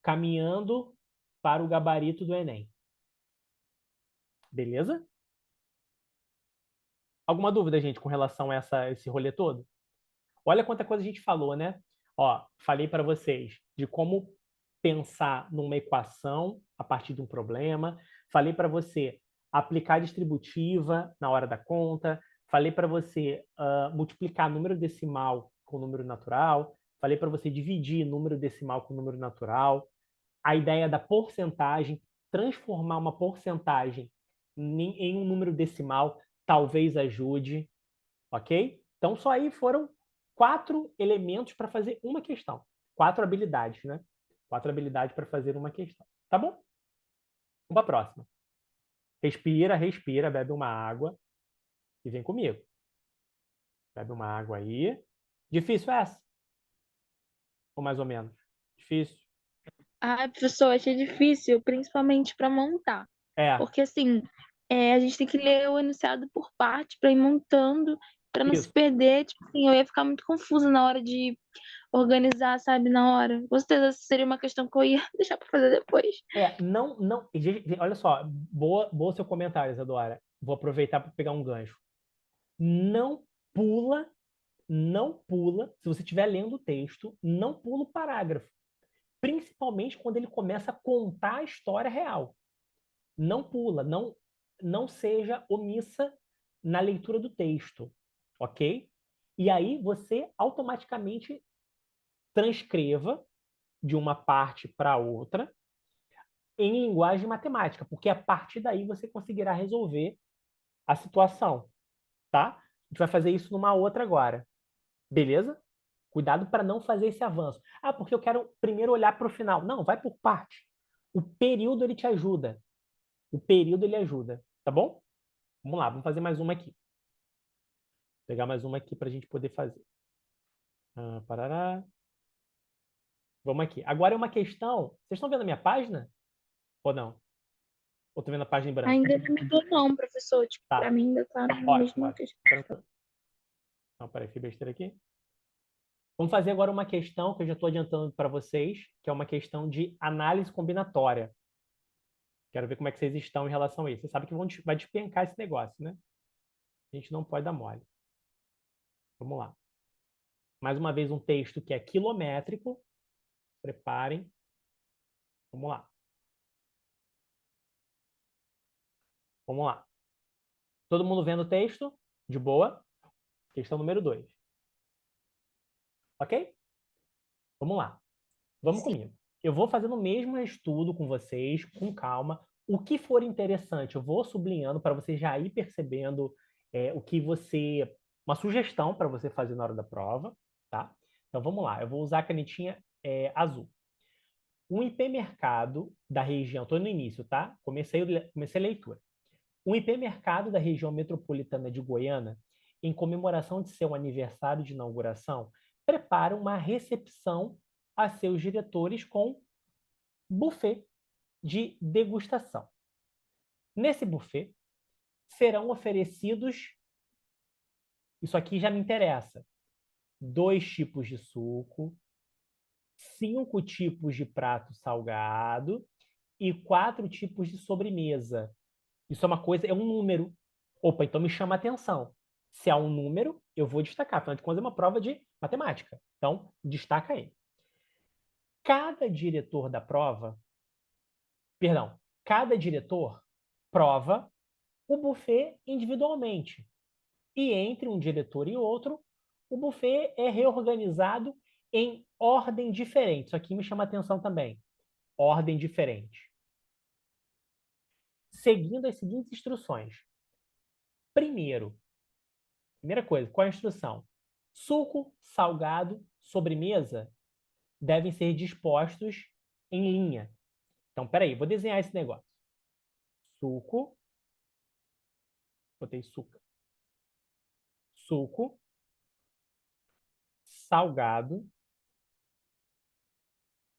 caminhando para o gabarito do Enem. Beleza? Alguma dúvida, gente, com relação a esse rolê todo? Olha quanta coisa a gente falou, né? Ó, falei para vocês de como pensar numa equação a partir de um problema. Falei para você aplicar distributiva na hora da conta. Falei para você multiplicar número decimal com número natural. Falei para você dividir número decimal com número natural. A ideia da porcentagem, transformar uma porcentagem em um número decimal, talvez ajude. Ok? Então, só aí foram 4 elementos para fazer uma questão. 4 habilidades, né? 4 habilidades para fazer uma questão. Tá bom? Vamos para a próxima. Respira, respira, bebe uma água e vem comigo. Bebe uma água aí. Difícil essa? Ou mais ou menos? Difícil? Ai, professor, achei difícil, principalmente para montar. É, Porque, assim, a gente tem que ler o enunciado por parte para ir montando, para não se isso. perder. Tipo assim, eu ia ficar muito confusa na hora de organizar, sabe, na hora. Com certeza seria uma questão que eu ia deixar para fazer depois. Não. Olha só, boa seu comentário, Isadora. Vou aproveitar para pegar um gancho. Não pula, não pula. Se você estiver lendo o texto, não pula o parágrafo. Principalmente quando ele começa a contar a história real. Não pula, não seja omissa na leitura do texto, ok? E aí você automaticamente transcreva de uma parte para outra em linguagem matemática, porque a partir daí você conseguirá resolver a situação, tá? A gente vai fazer isso numa outra agora, beleza? Cuidado para não fazer esse avanço. Ah, porque eu quero primeiro olhar para o final. Não, vai por parte. O período ele te ajuda. O período ele ajuda, tá bom? Vamos lá, vamos fazer mais uma aqui. Vou pegar mais uma aqui para a gente poder fazer. Parará. Vamos aqui. Agora é uma questão. Vocês estão vendo a minha página? Ou não? Ou estou vendo a página em branco? Ainda não mudou, não, professor. Tipo, Tá. para mim ainda tá na Ótimo, mesma ótimo. questão. Tranquilo. Não, peraí, fiz besteira aqui. Vamos fazer agora uma questão que eu já estou adiantando para vocês, que é uma questão de análise combinatória. Quero ver como é que vocês estão em relação a isso. Você sabe que vai despencar esse negócio, né? A gente não pode dar mole. Vamos lá. Mais uma vez um texto que é quilométrico. Preparem. Vamos lá. Vamos lá. Todo mundo vendo o texto? De boa? Questão número 2. Ok? Vamos lá. Vamos comigo. Eu vou fazendo o mesmo estudo com vocês, com calma. O que for interessante, eu vou sublinhando para você já ir percebendo o que você... Uma sugestão para você fazer na hora da prova, tá? Então, vamos lá. Eu vou usar a canetinha azul. Um hipermercado da região... Estou no início, tá? Comecei a leitura. Um hipermercado da região metropolitana de Goiânia, em comemoração de seu aniversário de inauguração, prepara uma recepção a seus diretores com buffet de degustação. Nesse buffet serão oferecidos, isso aqui já me interessa, 2 tipos de suco, 5 tipos de prato salgado e 4 tipos de sobremesa. Isso é uma coisa, é um número. Opa, então me chama a atenção. Se é um número, eu vou destacar. Afinal de contas, é uma prova de matemática. Então, destaca aí. Cada diretor da prova, perdão, cada diretor prova o buffet individualmente. E entre um diretor e outro, o buffet é reorganizado em ordem diferente. Isso aqui me chama a atenção também. Ordem diferente. Seguindo as seguintes instruções. Primeira coisa, qual é a instrução? Suco, salgado, sobremesa devem ser dispostos em linha. Então, peraí, vou desenhar esse negócio. Suco, botei suco. Suco, salgado,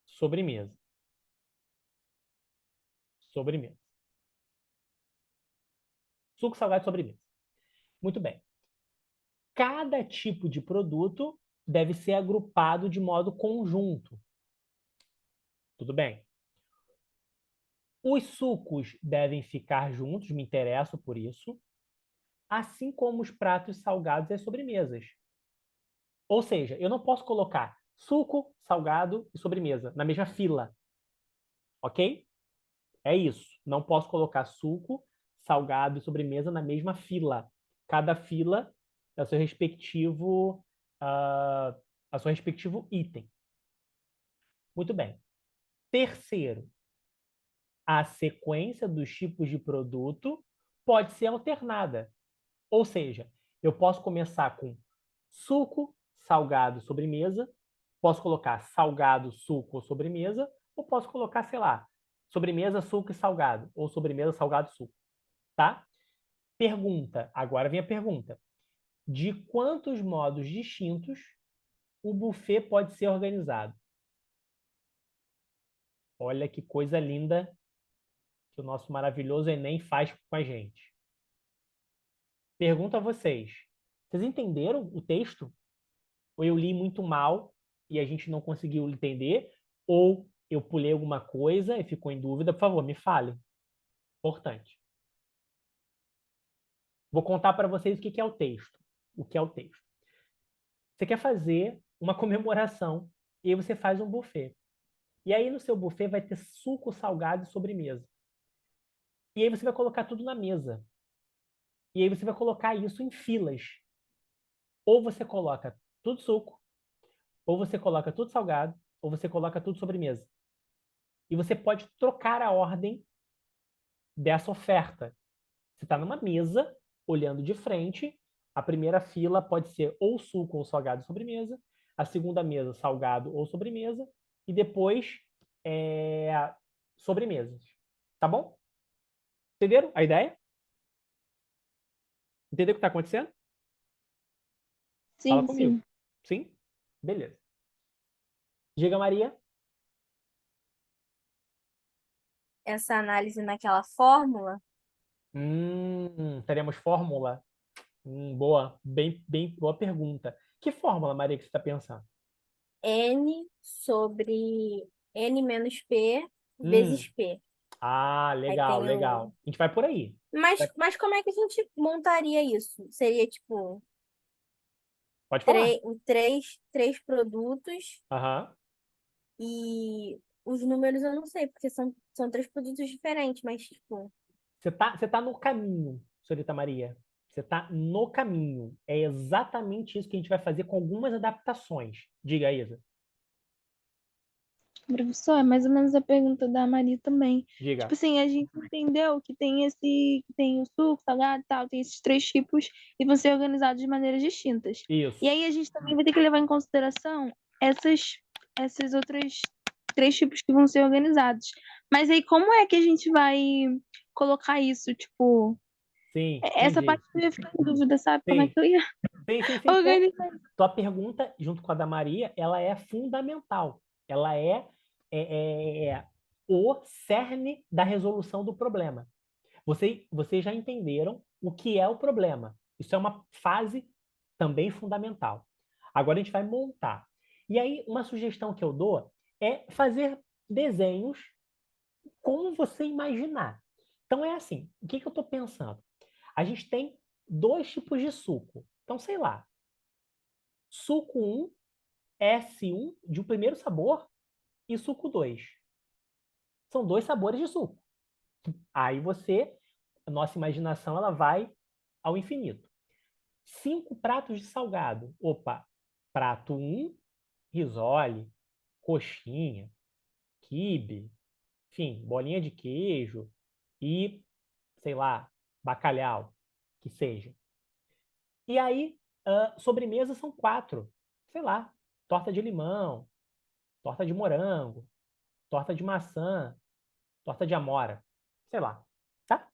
sobremesa. Sobremesa. Suco, salgado, sobremesa. Muito bem. Cada tipo de produto deve ser agrupado de modo conjunto. Tudo bem? Os sucos devem ficar juntos, me interesso por isso, assim como os pratos salgados e as sobremesas. Ou seja, eu não posso colocar suco, salgado e sobremesa na mesma fila. Ok? É isso. Não posso colocar suco, salgado e sobremesa na mesma fila. Cada fila é o seu respectivo, a seu respectivo item. Muito bem. Terceiro, a sequência dos tipos de produto pode ser alternada. Ou seja, Eu posso começar com suco, salgado, sobremesa. Posso colocar salgado, suco ou sobremesa. Ou posso colocar, sei lá, sobremesa, suco e salgado. Ou sobremesa, salgado, suco. Tá? Pergunta. Agora vem a pergunta. De quantos modos distintos o buffet pode ser organizado? Olha que coisa linda que o nosso maravilhoso Enem faz com a gente. Pergunto a vocês. Vocês entenderam o texto? Ou eu li muito mal e a gente não conseguiu entender? Ou eu pulei alguma coisa e ficou em dúvida? Por favor, me fale. Importante. Vou contar para vocês o que é o texto. O que é o texto? Você quer fazer uma comemoração e aí você faz um buffet. E aí no seu buffet vai ter suco, salgado e sobremesa. E aí você vai colocar tudo na mesa. E aí você vai colocar isso em filas. Ou você coloca tudo suco, ou você coloca tudo salgado, ou você coloca tudo sobremesa. E você pode trocar a ordem dessa oferta. Você está numa mesa, olhando de frente, a primeira fila pode ser ou suco ou salgado ou sobremesa, a segunda mesa salgado ou sobremesa, e depois sobremesas. Tá bom? Entenderam a ideia? Entendeu o que está acontecendo? Fala Sim, comigo. sim. Sim? Beleza. Diga, Maria. Essa análise naquela fórmula, Teremos fórmula? Boa. Bem boa pergunta. Que fórmula, Maria, que você está pensando? N sobre N menos P Hum, vezes P. Aí legal, tem o. legal. A gente vai por aí. Mas como é que a gente montaria isso? Seria tipo Pode falar. três produtos Aham. e os números eu não sei, porque são três produtos diferentes, mas tipo, Você tá no caminho, senhorita Maria. Você tá no caminho. É exatamente isso que a gente vai fazer com algumas adaptações. Diga, Isa. Professor, é mais ou menos a pergunta da Maria também. Tipo Diga. assim, a gente entendeu que que tem o suco, salgado e tal, tem esses três tipos e vão ser organizados de maneiras distintas. Isso. E aí a gente também vai ter que levar em consideração essas outras três tipos que vão ser organizados. Mas aí como é que a gente vai colocar isso? Tipo, Sim, essa entendi. parte eu ia ficar em dúvida, sabe? Como é Sim, que eu ia sim. organizar? Tua pergunta, junto com a da Maria, ela é fundamental. Ela é o cerne da resolução do problema. Vocês já entenderam o que é o problema. Isso é uma fase também fundamental. Agora a gente vai montar. E aí, uma sugestão que eu dou é fazer desenhos como você imaginar. Então é assim, o que eu estou pensando? A gente tem dois tipos de suco. Então, sei lá, suco um, S1 de um primeiro sabor e suco 2. São dois sabores de suco. Aí a nossa imaginação ela vai ao infinito. 5 pratos de salgado. Opa, prato um, risole, coxinha, quibe, enfim, bolinha de queijo e, sei lá, bacalhau, que seja. E aí, sobremesa são 4. Sei lá, torta de limão, torta de morango, torta de maçã, torta de amora, sei lá, tá?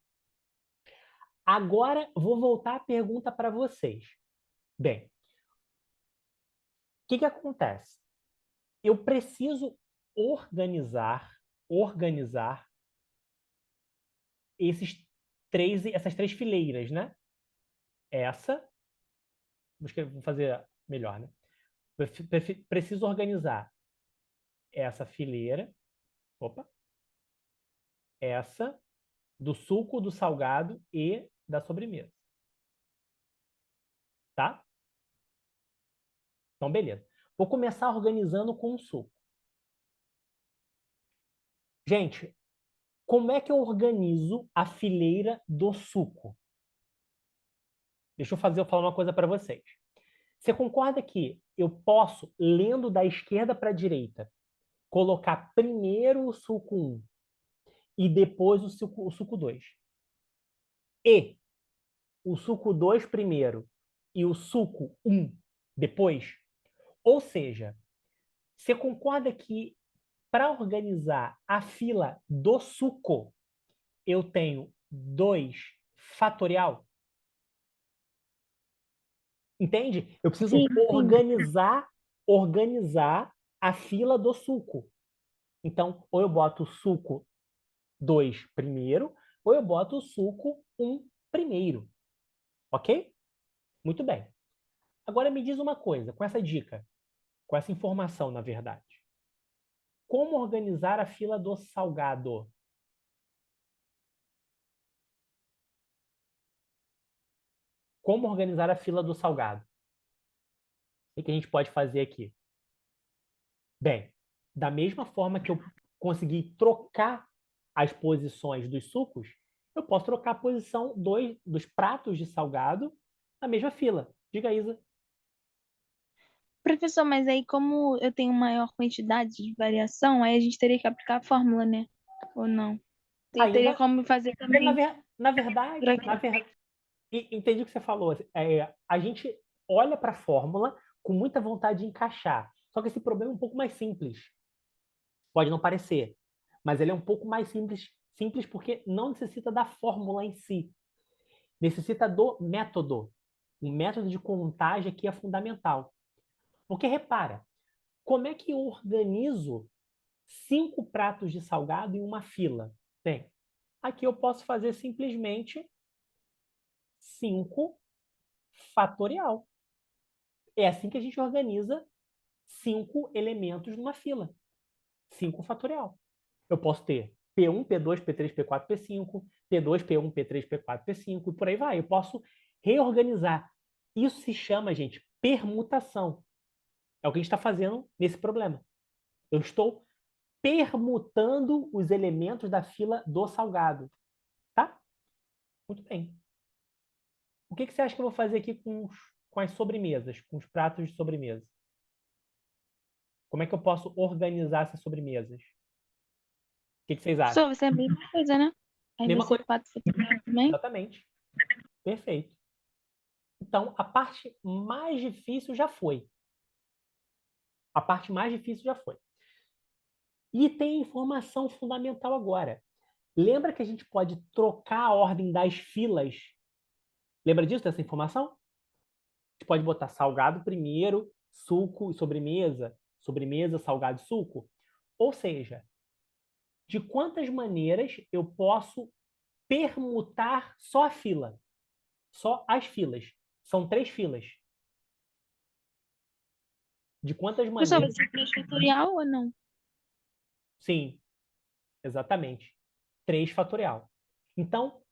Agora vou voltar a pergunta para vocês. Bem, o que acontece? Eu preciso organizar essas três fileiras, né? Essa, vou fazer melhor, né? Preciso organizar essa fileira, opa, essa do suco, do salgado e da sobremesa, tá? Então, beleza. Vou começar organizando com o suco. Gente, como é que eu organizo a fileira do suco? Deixa eu falar uma coisa para vocês. Você concorda que eu posso, lendo da esquerda para a direita, colocar primeiro o suco 1 e depois o suco 2? E o suco 2 primeiro e o suco 1 depois? Ou seja, você concorda que para organizar a fila do suco, eu tenho 2 fatorial? Entende? Eu preciso Sim, sim. organizar a fila do suco. Então, ou eu boto o suco 2 primeiro, ou eu boto o suco 1 primeiro. Ok? Muito bem. Agora me diz uma coisa, com essa dica, com essa informação, na verdade. Como organizar a fila do salgado? Como organizar a fila do salgado? O que a gente pode fazer aqui? Bem, da mesma forma que eu consegui trocar as posições dos sucos, eu posso trocar a posição dos pratos de salgado na mesma fila. Diga, Isa. Professor, mas aí como eu tenho maior quantidade de variação, aí a gente teria que aplicar a fórmula, né? Ou não? Eu teria Ainda, como fazer na, também ver- na verdade, por aqui. entendi o que você falou. A gente olha para a fórmula com muita vontade de encaixar. Só que esse problema é um pouco mais simples. Pode não parecer, mas ele é um pouco mais simples porque não necessita da fórmula em si. Necessita do método. O método de contagem aqui é fundamental. Porque repara, como é que eu organizo 5 pratos de salgado em uma fila? Bem, aqui eu posso fazer simplesmente 5 fatorial. É assim que a gente organiza 5 elementos numa fila. 5 fatorial. Eu posso ter P1, P2, P3, P4, P5, P2, P1, P3, P4, P5 e por aí vai. Eu posso reorganizar. Isso se chama, gente, permutação. É o que a gente está fazendo nesse problema. Eu estou permutando os elementos da fila do salgado. Tá? Muito bem. O que você acha que eu vou fazer aqui com as sobremesas, com os pratos de sobremesa? Como é que eu posso organizar essas sobremesas? O que vocês acham? Professor, vai ser a mesma coisa, né? Aí vai Mesma ser coisa. 4 fatorial também. Exatamente. Perfeito. Então, a parte mais difícil já foi. A parte mais difícil já foi. E tem informação fundamental agora. Lembra que a gente pode trocar a ordem das filas? Lembra disso, dessa informação? A gente pode botar salgado primeiro, suco e sobremesa, sobremesa, salgado e suco. Ou seja, de quantas maneiras eu posso permutar só a fila? Só as filas. São 3 filas. De quantas Professor, vai maneiras? ser 3 fatorial ou não? Sim, exatamente. 3 fatorial. Então,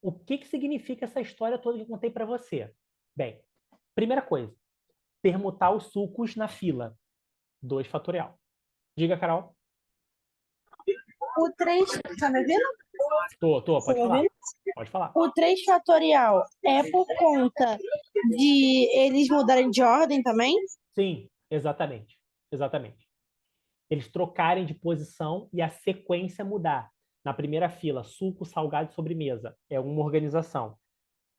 o que significa essa história toda que eu contei para você? Bem, primeira coisa, permutar os sucos na fila. 2 fatorial. Diga, Carol. O 3, tá me ouvindo? Tô, Tá pode me falar. ouvindo? Pode falar. O 3 fatorial é por conta de eles mudarem de ordem também? Sim, exatamente. Exatamente. Eles trocarem de posição e a sequência mudar. Na primeira fila, suco, salgado e sobremesa. É uma organização.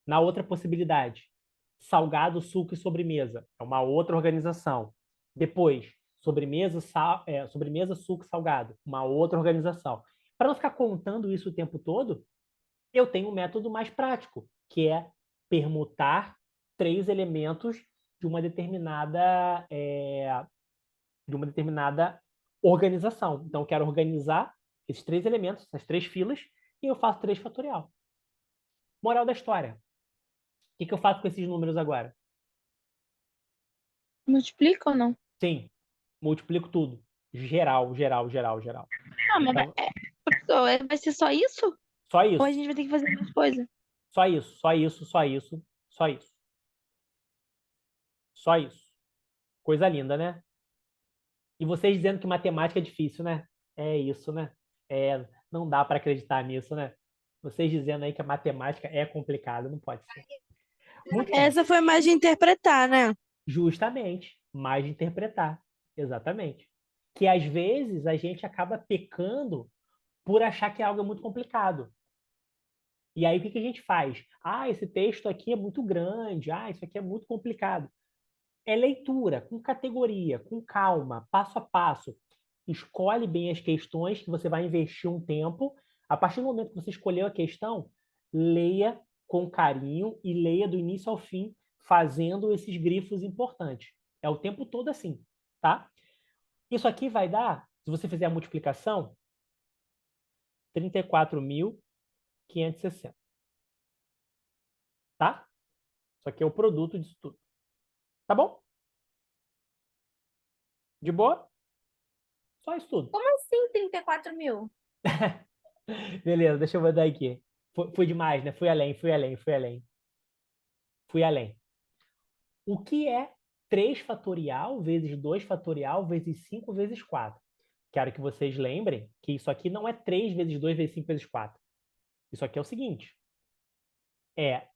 Na outra possibilidade, salgado, suco e sobremesa. É uma outra organização. Depois, sobremesa, suco e salgado. Uma outra organização. Para não ficar contando isso o tempo todo, eu tenho um método mais prático, que é permutar 3 elementos de uma determinada organização. Então, eu quero organizar esses 3 elementos, essas 3 filas, e eu faço 3 fatorial. Moral da história. O que eu faço com esses números agora? Multiplica ou não? Sim, multiplico tudo. Geral, geral, geral, geral. Não, mas Então, professor, vai ser só isso? só Ou a isso. gente vai ter que fazer mais coisa? Só isso, só isso, só isso, só isso. Só isso. Coisa linda, né? E vocês dizendo que matemática é difícil, né? É isso, né? Não dá para acreditar nisso, né? Vocês dizendo aí que a matemática é complicada, não pode ser. Muito bem. Essa foi mais de interpretar, né? Justamente, mais de interpretar. Exatamente. Que às vezes a gente acaba pecando por achar que é algo muito complicado. E aí, o que a gente faz? Ah, esse texto aqui é muito grande. Ah, isso aqui é muito complicado. É leitura, com categoria, com calma, passo a passo. Escolhe bem as questões que você vai investir um tempo. A partir do momento que você escolheu a questão, leia com carinho e leia do início ao fim, fazendo esses grifos importantes. É o tempo todo assim, tá? Isso aqui vai dar, se você fizer a multiplicação, 34.560, tá? Isso aqui é o produto disso tudo. Tá bom? De boa? Só isso tudo. Como assim 34 mil? Beleza, deixa eu mandar aqui. Foi demais, né? Fui além, fui além, fui além. Fui além. O que é 3 fatorial vezes 2 fatorial vezes 5 vezes 4? Quero que vocês lembrem que isso aqui não é 3 vezes 2 vezes 5 vezes 4. Isso aqui é o seguinte. É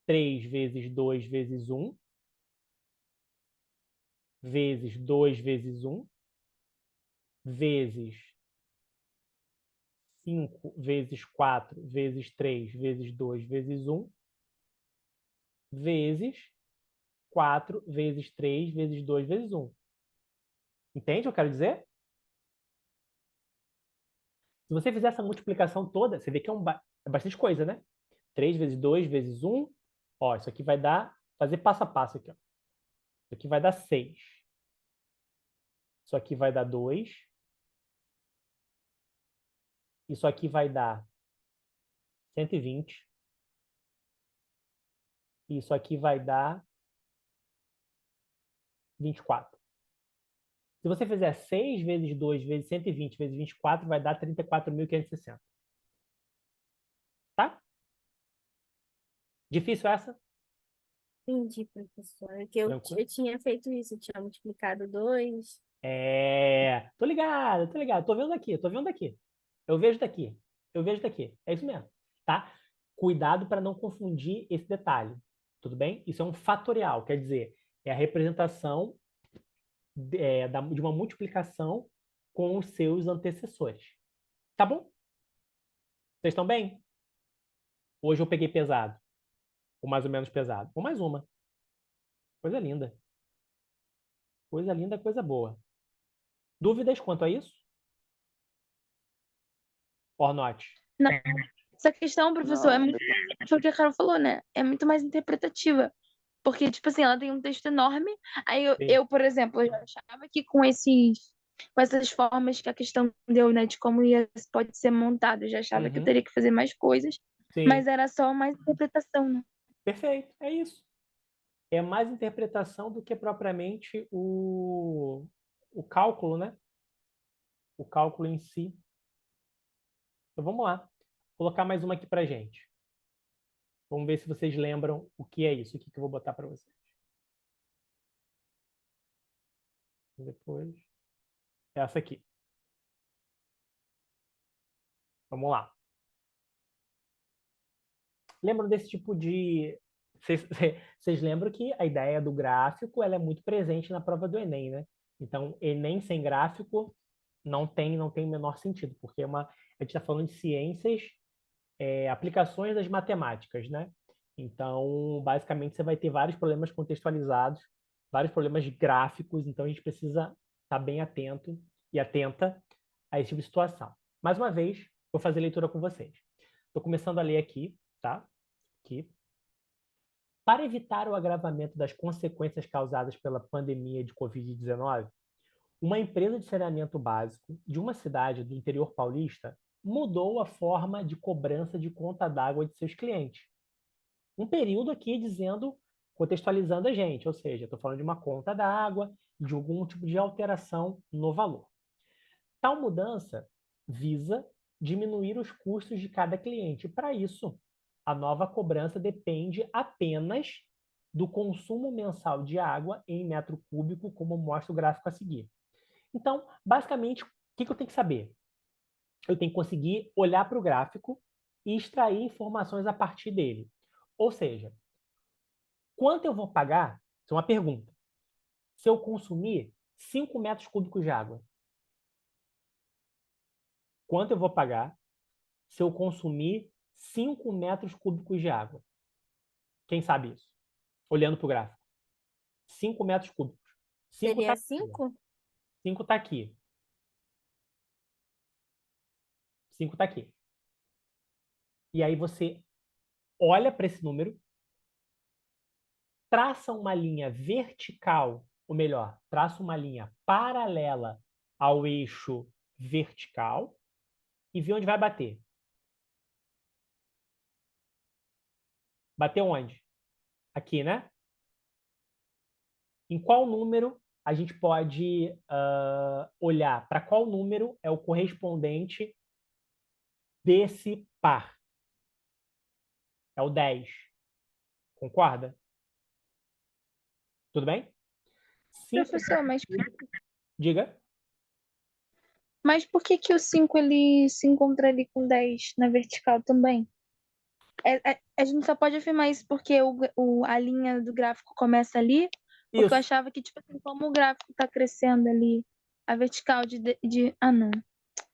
3 vezes 2 vezes 1 vezes 2 vezes 1 vezes 5 vezes 4 vezes 3 vezes 2 vezes 1 vezes 4 vezes 3 vezes 2 vezes 1. Entende o que eu quero dizer? Se você fizer essa multiplicação toda, você vê que é bastante coisa, né? 3 vezes 2 vezes 1. Ó, isso aqui vai dar... Fazer passo a passo aqui, ó. Isso aqui vai dar 6. Isso aqui vai dar 2. Isso aqui vai dar 120. Isso aqui vai dar 24. Se você fizer 6 vezes 2 vezes 120 vezes 24, vai dar 34.560. Tá? Difícil essa? Entendi, professor. Que Tranquilo? eu tinha feito isso, eu tinha multiplicado 2. Tô ligado, tô ligado. Tô vendo aqui, tô vendo aqui. Eu vejo daqui. Eu vejo daqui. É isso mesmo, tá? Cuidado para não confundir esse detalhe. Tudo bem? Isso é um fatorial, quer dizer, é a representação de uma multiplicação com os seus antecessores. Tá bom? Vocês estão bem? Hoje eu peguei pesado. Ou mais ou menos pesado. Ou mais uma. Coisa linda. Coisa linda, coisa boa. Dúvidas quanto a isso? Or not? Não, essa questão, professor, é muito, foi o que a Carol falou, né? É muito mais interpretativa. Porque, tipo assim, ela tem um texto enorme. Aí Sim. por exemplo, eu já achava que com essas formas que a questão deu, né, de como pode ser montado, eu já achava que eu Uhum. teria que fazer mais coisas. Sim. Mas era só mais interpretação, né? Perfeito. É isso. É mais interpretação do que propriamente o cálculo, né? O cálculo em si. Então vamos lá. Vou colocar mais uma aqui pra gente. Vamos ver se vocês lembram o que é isso. O que eu vou botar para vocês. Depois. Essa aqui. Vamos lá. Lembram desse tipo de... Vocês lembram que a ideia do gráfico ela é muito presente na prova do Enem, né? Então, Enem sem gráfico não tem o menor sentido, porque a gente está falando de ciências, aplicações das matemáticas, né? Então, basicamente, você vai ter vários problemas contextualizados, vários problemas gráficos, então a gente precisa estar bem atento e atenta a esse tipo de situação. Mais uma vez, vou fazer leitura com vocês. Estou começando a ler aqui, tá? Aqui. Para evitar o agravamento das consequências causadas pela pandemia de Covid-19, uma empresa de saneamento básico de uma cidade do interior paulista mudou a forma de cobrança de conta d'água de seus clientes. Um período aqui dizendo, contextualizando a gente, ou seja, estou falando de uma conta d'água, de algum tipo de alteração no valor. Tal mudança visa diminuir os custos de cada cliente. Para isso, a nova cobrança depende apenas do consumo mensal de água em metro cúbico, como mostra o gráfico a seguir. Então, basicamente, o que eu tenho que saber? Eu tenho que conseguir olhar para o gráfico e extrair informações a partir dele. Ou seja, quanto eu vou pagar? Isso é uma pergunta. Se eu consumir 5 metros cúbicos de água, quanto eu vou pagar se eu consumir 5 metros cúbicos de água. Quem sabe isso? Olhando para o gráfico. 5 metros cúbicos. 5 Seria está aqui. 5? 5 está aqui. 5 está aqui. E aí você olha para esse número, traça uma linha vertical, ou melhor, traça uma linha paralela ao eixo vertical e vê onde vai bater. Bateu onde? Aqui, né? Em qual número a gente pode olhar para qual número é o correspondente desse par? É o 10. Concorda? Tudo bem? 5, Professor, diga. mas por que que o 5 ele se encontra ali com 10 na vertical também? A gente só pode afirmar isso porque a linha do gráfico começa ali, porque eu Isso. achava que, tipo assim, como o gráfico tá crescendo ali, a vertical Ah, não.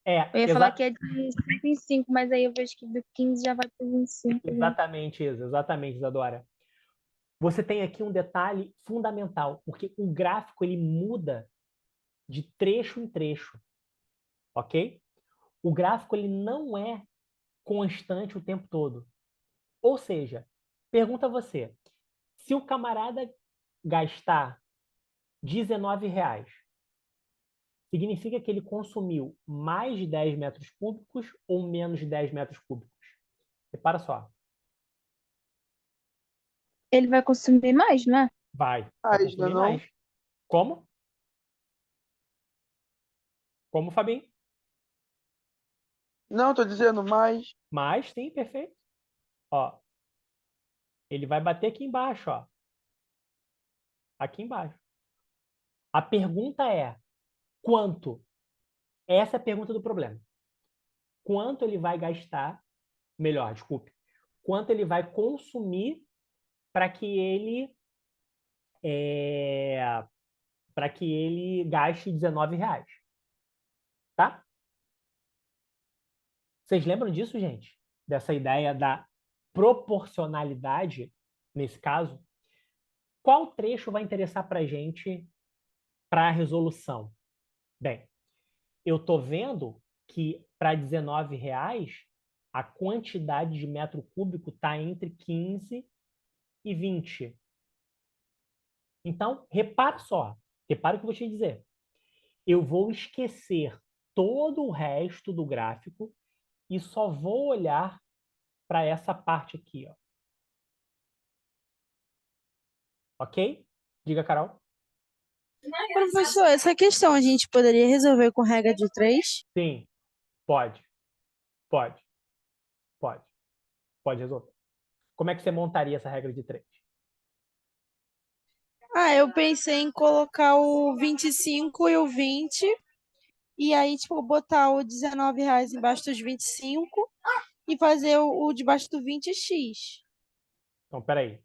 É, Eu ia falar que é de 5 em 5, mas aí eu vejo que do 15 já vai para 25. Né? exatamente, Isa. Exatamente, Isadora. Você tem aqui um detalhe fundamental, porque o gráfico ele muda de trecho em trecho, ok? O gráfico ele não é constante o tempo todo. Ou seja, pergunta a você, se o camarada gastar R$ 19, significa que ele consumiu mais de 10 metros cúbicos ou menos de 10 metros cúbicos? Repara só. Ele vai consumir mais, não é? Vai Mas consumir não. mais. Como? Como, Fabinho? Não, tô dizendo mais. Mais, sim, perfeito. Ó, ele vai bater aqui embaixo, ó. Aqui embaixo. A pergunta é, quanto? Essa é a pergunta do problema. Quanto ele vai gastar, melhor, desculpe, quanto ele vai consumir para que ele para que ele gaste R$ 19, tá? Vocês lembram disso, gente? Dessa ideia da proporcionalidade nesse caso? Qual trecho vai interessar para a gente para a resolução? Bem, eu estou vendo que para R$ 19 a quantidade de metro cúbico está entre 15 e 20. Então, repara só, repara o que eu vou te dizer. Eu vou esquecer todo o resto do gráfico e só vou olhar para essa parte aqui, ó. Ok? Diga, Carol. Professor, essa questão a gente poderia resolver com regra de 3? Sim, pode, pode, pode, pode resolver. Como é que você montaria essa regra de 3? Ah, eu pensei em colocar o 25 e o 20, e aí, tipo, botar o R$ 19 embaixo dos 25 e fazer o debaixo do 20x. Então, peraí.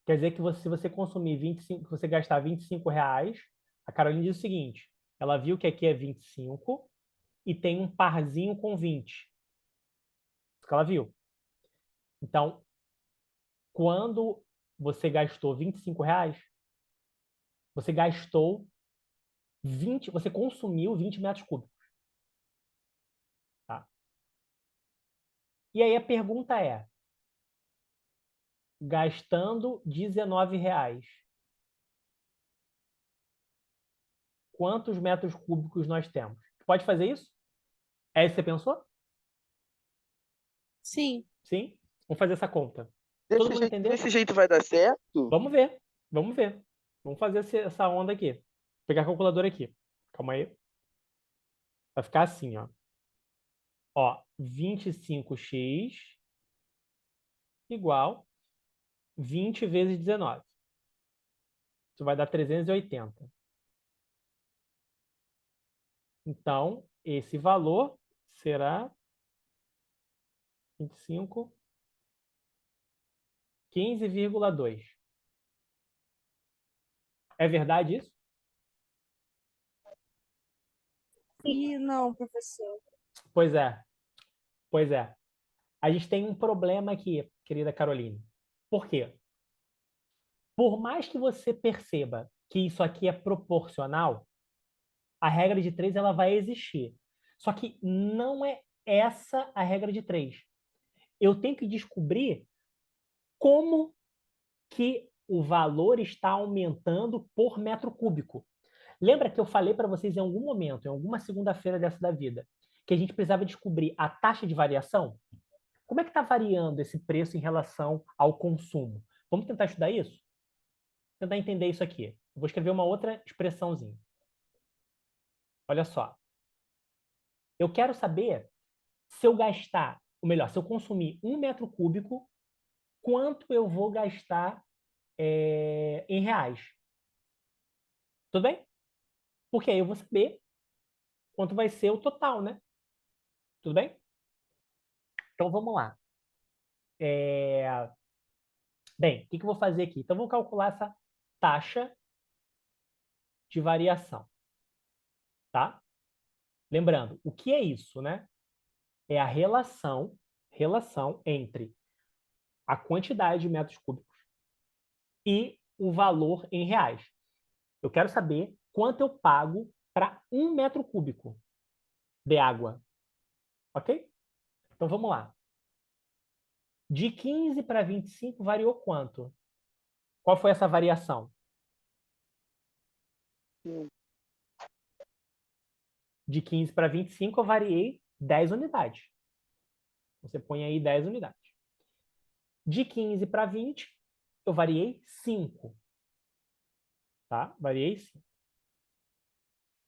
Quer dizer que se você consumir 25, se você gastar R$ 25, a Carolina diz o seguinte, ela viu que aqui é 25 e tem um parzinho com 20. Isso que ela viu. Então, quando você gastou R$ 25, você gastou 20, você consumiu 20 metros cúbicos. Tá? E aí a pergunta é, gastando R$ 19, quantos metros cúbicos nós temos? Pode fazer isso? É isso que você pensou? Sim. Sim? Vamos fazer essa conta. Todo mundo entendeu? Desse jeito vai dar certo? Vamos ver. Vamos ver. Vamos fazer essa onda aqui. Vou pegar a calculadora aqui. Calma aí. Vai ficar assim, ó. Ó, 25x igual 20 vezes 19. Isso vai dar 380. Então, esse valor será 25, 15,2. É verdade isso? E não, professor. Pois é. Pois é. a gente tem um problema aqui, querida Caroline. Por quê? Por mais que você perceba que isso aqui é proporcional, a regra de 3 ela vai existir. Só que não é essa a regra de 3. Eu tenho que descobrir como que o valor está aumentando por metro cúbico. Lembra que eu falei para vocês em algum momento, em alguma segunda-feira dessa da vida, que a gente precisava descobrir a taxa de variação? Como é que está variando esse preço em relação ao consumo? Vamos tentar estudar isso? Tentar entender isso aqui. Eu vou escrever uma outra expressãozinha. Olha só. Eu quero saber se eu gastar, ou melhor, se eu consumir 1 metro cúbico, quanto eu vou gastar em reais. Tudo bem? Porque aí eu vou saber quanto vai ser o total, né? Tudo bem? Então vamos lá. Bem, o que eu vou fazer aqui? Então, vou calcular essa taxa de variação, tá? Lembrando, o que é isso, né? É a relação entre a quantidade de metros cúbicos e o valor em reais. Eu quero saber quanto eu pago para 1 metro cúbico de água, ok? Então, vamos lá. De 15 para 25 variou quanto? Qual foi essa variação? De 15 para 25 eu variei 10 unidades. Você põe aí 10 unidades. De 15 para 20, eu variei 5. Tá? Variei 5.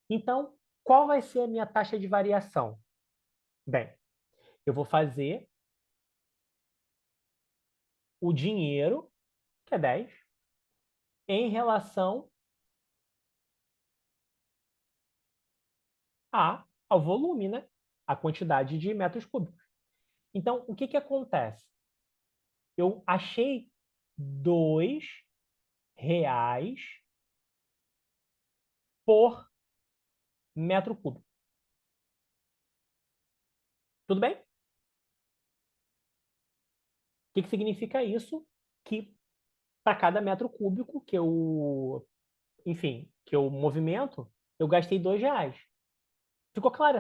Então, qual vai ser a minha taxa de variação? Bem, eu vou fazer o dinheiro, que é 10, em relação ao volume, né? A quantidade de metros cúbicos. Então, o que acontece? Eu achei R$ 2 por metro cúbico. Tudo bem? O que significa isso? Que para cada metro cúbico que eu, enfim, que eu movimento, eu gastei R$ 2. Ficou claro?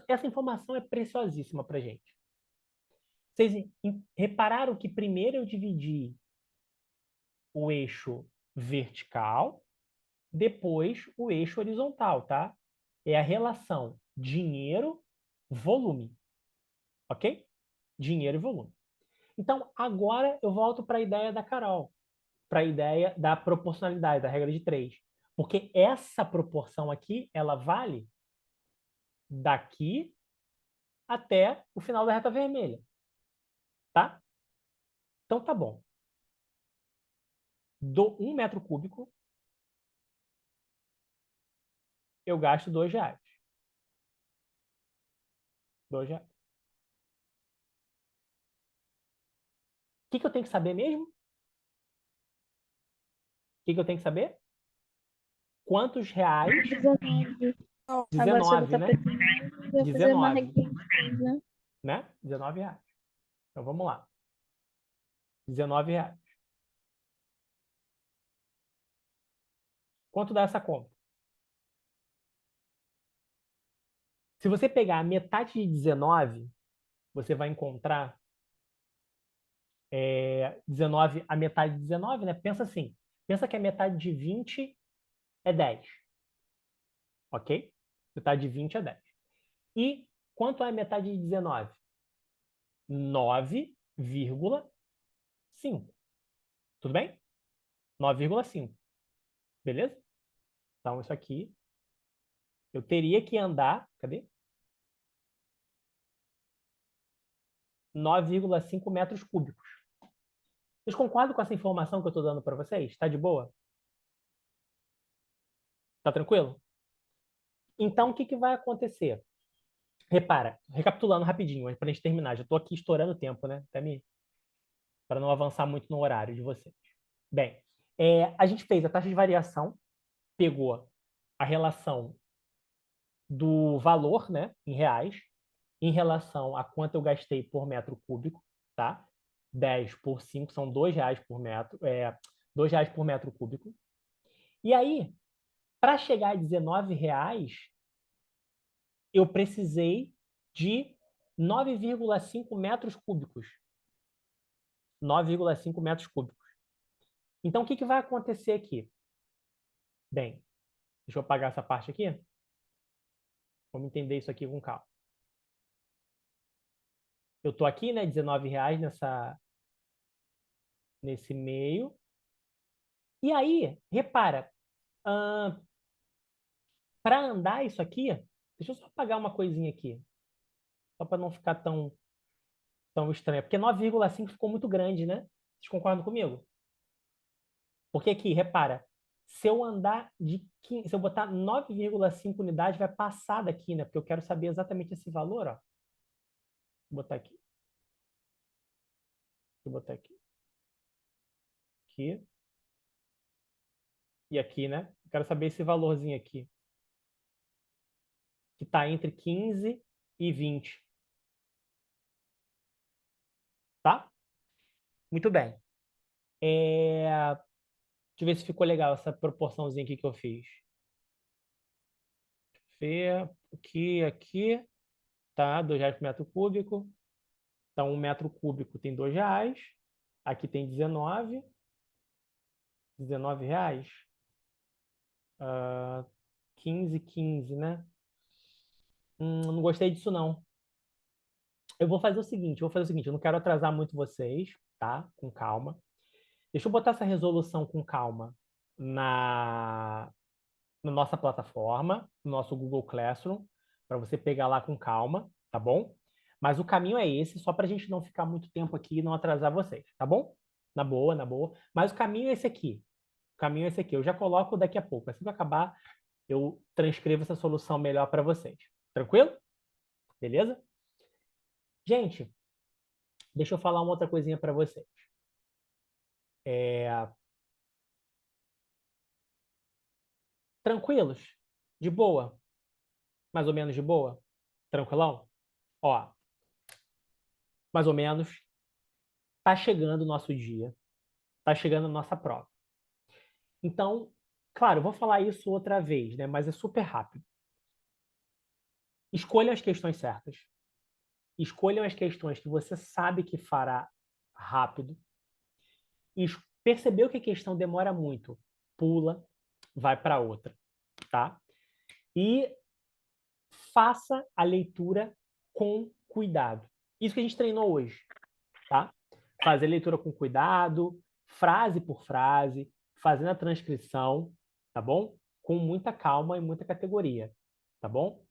Essa informação é preciosíssima para a gente. Vocês repararam que primeiro eu dividi o eixo vertical, depois o eixo horizontal, tá? É a relação dinheiro-volume, ok? Dinheiro e volume. Então, agora eu volto para a ideia da Carol, para a ideia da proporcionalidade, da regra de 3. Porque essa proporção aqui, ela vale daqui até o final da reta vermelha. Tá? Então, tá bom. Do 1 metro cúbico, eu gasto R$ 2. R$ 2. O que eu tenho que saber mesmo? O que eu tenho que saber? Quantos reais? 19. Agora você 19, botar né? pra 19, vai fazer uma 19, regra de 3, né? né? R$ 19. Então, vamos lá. R$ 19. Quanto dá essa conta? Se você pegar a metade de 19, você vai encontrar 19, a metade de 19, né? Pensa assim. Pensa que a metade de 20 é 10. Ok? Metade de 20 é 10. E quanto é a metade de 19? 9,5. Tudo bem? 9,5. Beleza? Então, isso aqui, eu teria que andar, cadê? 9,5 metros cúbicos. Vocês concordam com essa informação que eu estou dando para vocês? Está de boa? Tá tranquilo? Então, o que vai acontecer? Repara, recapitulando rapidinho, para a gente terminar. Já estou aqui estourando o tempo, né? Para não avançar muito no horário de vocês. Bem, a gente fez a taxa de variação, pegou a relação do valor, né, em reais, em relação a quanto eu gastei por metro cúbico, tá? 10 por 5 são R$ 2 por metro, R$ 2 por metro cúbico. E aí, para chegar a R$ 19, eu precisei de 9,5 metros cúbicos. 9,5 metros cúbicos. Então, o que vai acontecer aqui? Bem, deixa eu apagar essa parte aqui. Vamos entender isso aqui com calma. Eu estou aqui, né, R$ 19 nesse meio. E aí, repara, para andar isso aqui, deixa eu só apagar uma coisinha aqui, só para não ficar tão estranho. Porque 9,5 ficou muito grande, né? Vocês concordam comigo? Porque aqui, repara, se eu andar se eu botar 9,5 unidades, vai passar daqui, né? Porque eu quero saber exatamente esse valor, ó. Vou botar aqui. Vou botar aqui. Aqui. E aqui, né? Eu quero saber esse valorzinho aqui. Que está entre 15 e 20. Tá? Muito bem. Deixa eu ver se ficou legal essa proporçãozinha aqui que eu fiz. Deixa eu ver. Aqui. Tá? R$ 2 por metro cúbico. Então, 1 metro cúbico tem R$ 2. Aqui tem 19. R$ 19. 15, né? Não gostei disso, não. Eu vou fazer o seguinte, eu não quero atrasar muito vocês, tá? Com calma. Deixa eu botar essa resolução com calma na nossa plataforma, no nosso Google Classroom, para você pegar lá com calma, tá bom? Mas o caminho é esse, só para a gente não ficar muito tempo aqui e não atrasar vocês, tá bom? Na boa, na boa. Mas o caminho é esse aqui. O caminho é esse aqui. Eu já coloco daqui a pouco. Assim que eu acabar, eu transcrevo essa solução melhor para vocês. Tranquilo? Beleza? Gente, deixa eu falar uma outra coisinha para vocês. Tranquilos? De boa? Mais ou menos de boa? Tranquilão? Ó, mais ou menos. Tá chegando o nosso dia. Tá chegando a nossa prova. Então, claro, eu vou falar isso outra vez, né? Mas é super rápido. Escolham as questões certas. Escolham as questões que você sabe que fará rápido. E percebeu que a questão demora muito, pula, vai para outra, tá? E faça a leitura com cuidado. Isso que a gente treinou hoje, tá? Fazer leitura com cuidado, frase por frase, fazendo a transcrição, tá bom? Com muita calma e muita categoria, tá bom?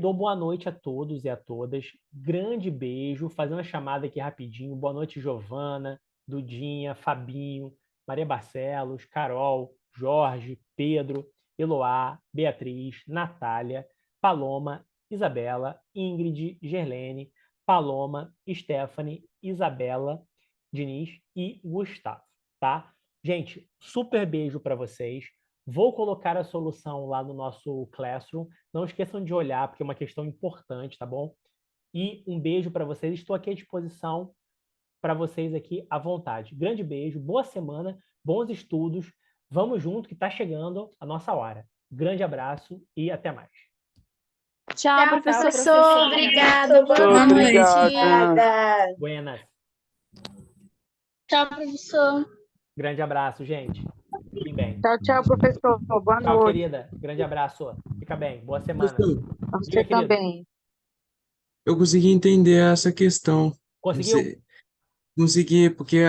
Dou boa noite a todos e a todas. Grande beijo. Fazendo a chamada aqui rapidinho. Boa noite, Giovana, Dudinha, Fabinho, Maria Barcelos, Carol, Jorge, Pedro, Eloá, Beatriz, Natália, Paloma, Isabela, Ingrid, Gerlene, Paloma, Stephanie, Isabela, Diniz e Gustavo, tá? Gente, super beijo para vocês. Vou colocar a solução lá no nosso Classroom. Não esqueçam de olhar, porque é uma questão importante, tá bom? E um beijo para vocês. Estou aqui à disposição para vocês aqui à vontade. Grande beijo, boa semana, bons estudos. Vamos junto que está chegando a nossa hora. Grande abraço e até mais. Tchau, professor. Professor, obrigado. Boa noite. Obrigado. Buenas. Tchau, professor. Grande abraço, gente. Fiquem bem. Tchau, tchau, professor. Boa Tchau, noite. querida. Grande abraço. Fica bem. Boa semana. Professor, Diga, você querido. também. Eu consegui entender essa questão. Conseguiu? Consegui, porque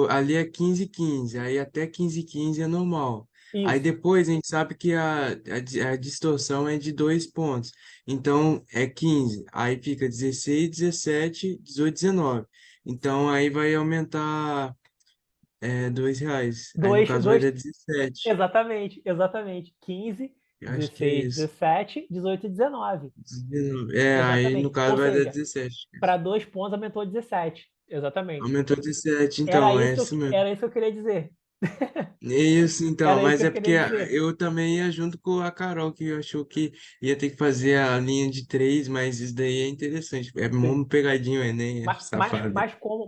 ali é 15,15, aí até 15,15 é normal. Aí Isso. depois a gente sabe que a distorção é de 2 pontos. Então é 15, aí fica 16, 17, 18, 19. Então aí vai aumentar R$ 2. Aí no caso vai dar 17. Exatamente. 15, Eu acho que é 16, isso. 17, 18 e 19. 19. Aí no Exatamente. caso Ou vai dar seja, 17. para 2 pontos aumentou 17. Exatamente. Aumentou 17, Era então é isso, isso mesmo. era isso que eu queria dizer. Isso, então, Era isso mas que eu é porque queria dizer. eu também ia junto com a Carol, que achou que ia ter que fazer a linha de três, mas isso daí é interessante. É Sim. mó pegadinho, o Enem, é safado.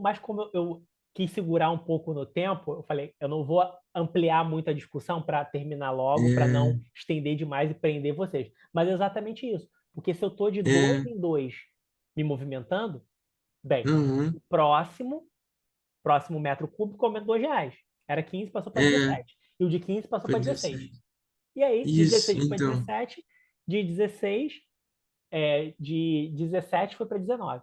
Mas como eu quis segurar um pouco no tempo, eu falei, eu não vou ampliar muito a discussão para terminar logo, para não É, estender demais e prender vocês. Mas é exatamente isso. Porque se eu estou de dois é, em dois me movimentando, bem, aham, o próximo metro cúbico aumenta R$ 2. Era 15, passou para é, 17. E o de 15 passou foi para 16. 17. E aí, de Isso, 16 foi para então, 17, de 16, de 17 foi para 19.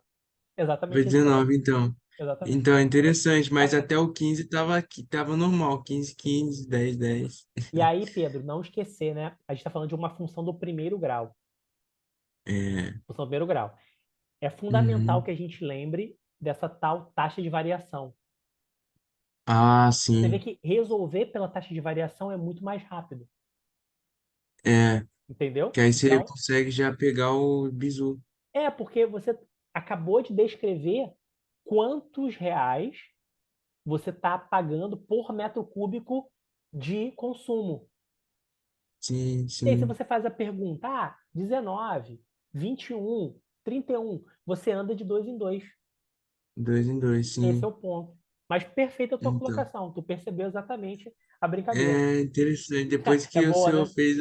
foi Exatamente a diferença. 19, então. Exatamente. Então, é interessante, mas É. até o 15 tava, tava normal, 15, 15, 10, 10. E aí, Pedro, não esquecer, né? A gente está falando de uma função do primeiro grau. É, Função do primeiro grau. É fundamental uhum. que a gente lembre dessa tal taxa de variação. Ah, Você vê sim, que resolver pela taxa de variação é muito mais rápido. é, Entendeu? que aí você Então, consegue já pegar o bizu. porque você acabou de descrever quantos reais você está pagando por metro cúbico de consumo. Sim, E aí, se sim, você faz a pergunta, 19, 21, 31, você anda de dois em dois. dois em dois, Esse é sim. o ponto. Mas perfeita a tua Então, colocação. Tu percebeu exatamente a brincadeira. é interessante. Depois É que o boa, senhor né? fez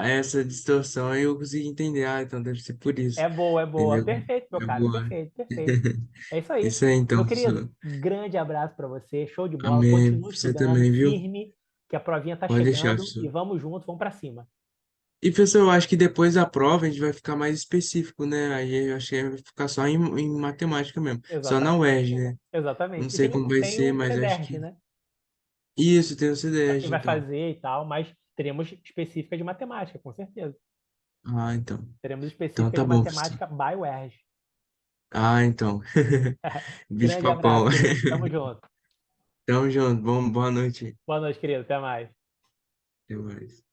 essa distorção, aí eu consegui entender. Ah, então deve ser por isso. É boa, é boa. Entendeu? Perfeito, meu É cara. boa. Perfeito, perfeito. É isso aí. Isso aí, então, Meu querido, professor. grande abraço para você. Show de bola. Amém. Continua Você estudando, também, viu? firme, que a provinha tá Pode deixar, chegando e professor. vamos juntos, vamos para cima. E, professor, eu acho que depois da prova a gente vai ficar mais específico, né? Aí eu acho que vai ficar só em matemática mesmo. Só na Exatamente. UERJ, né? Não Exatamente. E sei tem, como vai tem ser, o mas eu acho CEDERJ, que. né? Isso, tem o Para quem CDEJ, vai então. fazer e tal, mas teremos específica de matemática, com certeza. Ah, então. Teremos Então específica tá de bom, professor. matemática by UERJ. Ah, então. Bicho Grande abraço, papão. querido. Tamo junto. Tamo junto. Bom, boa noite. Boa noite, querido. Até mais. Até mais.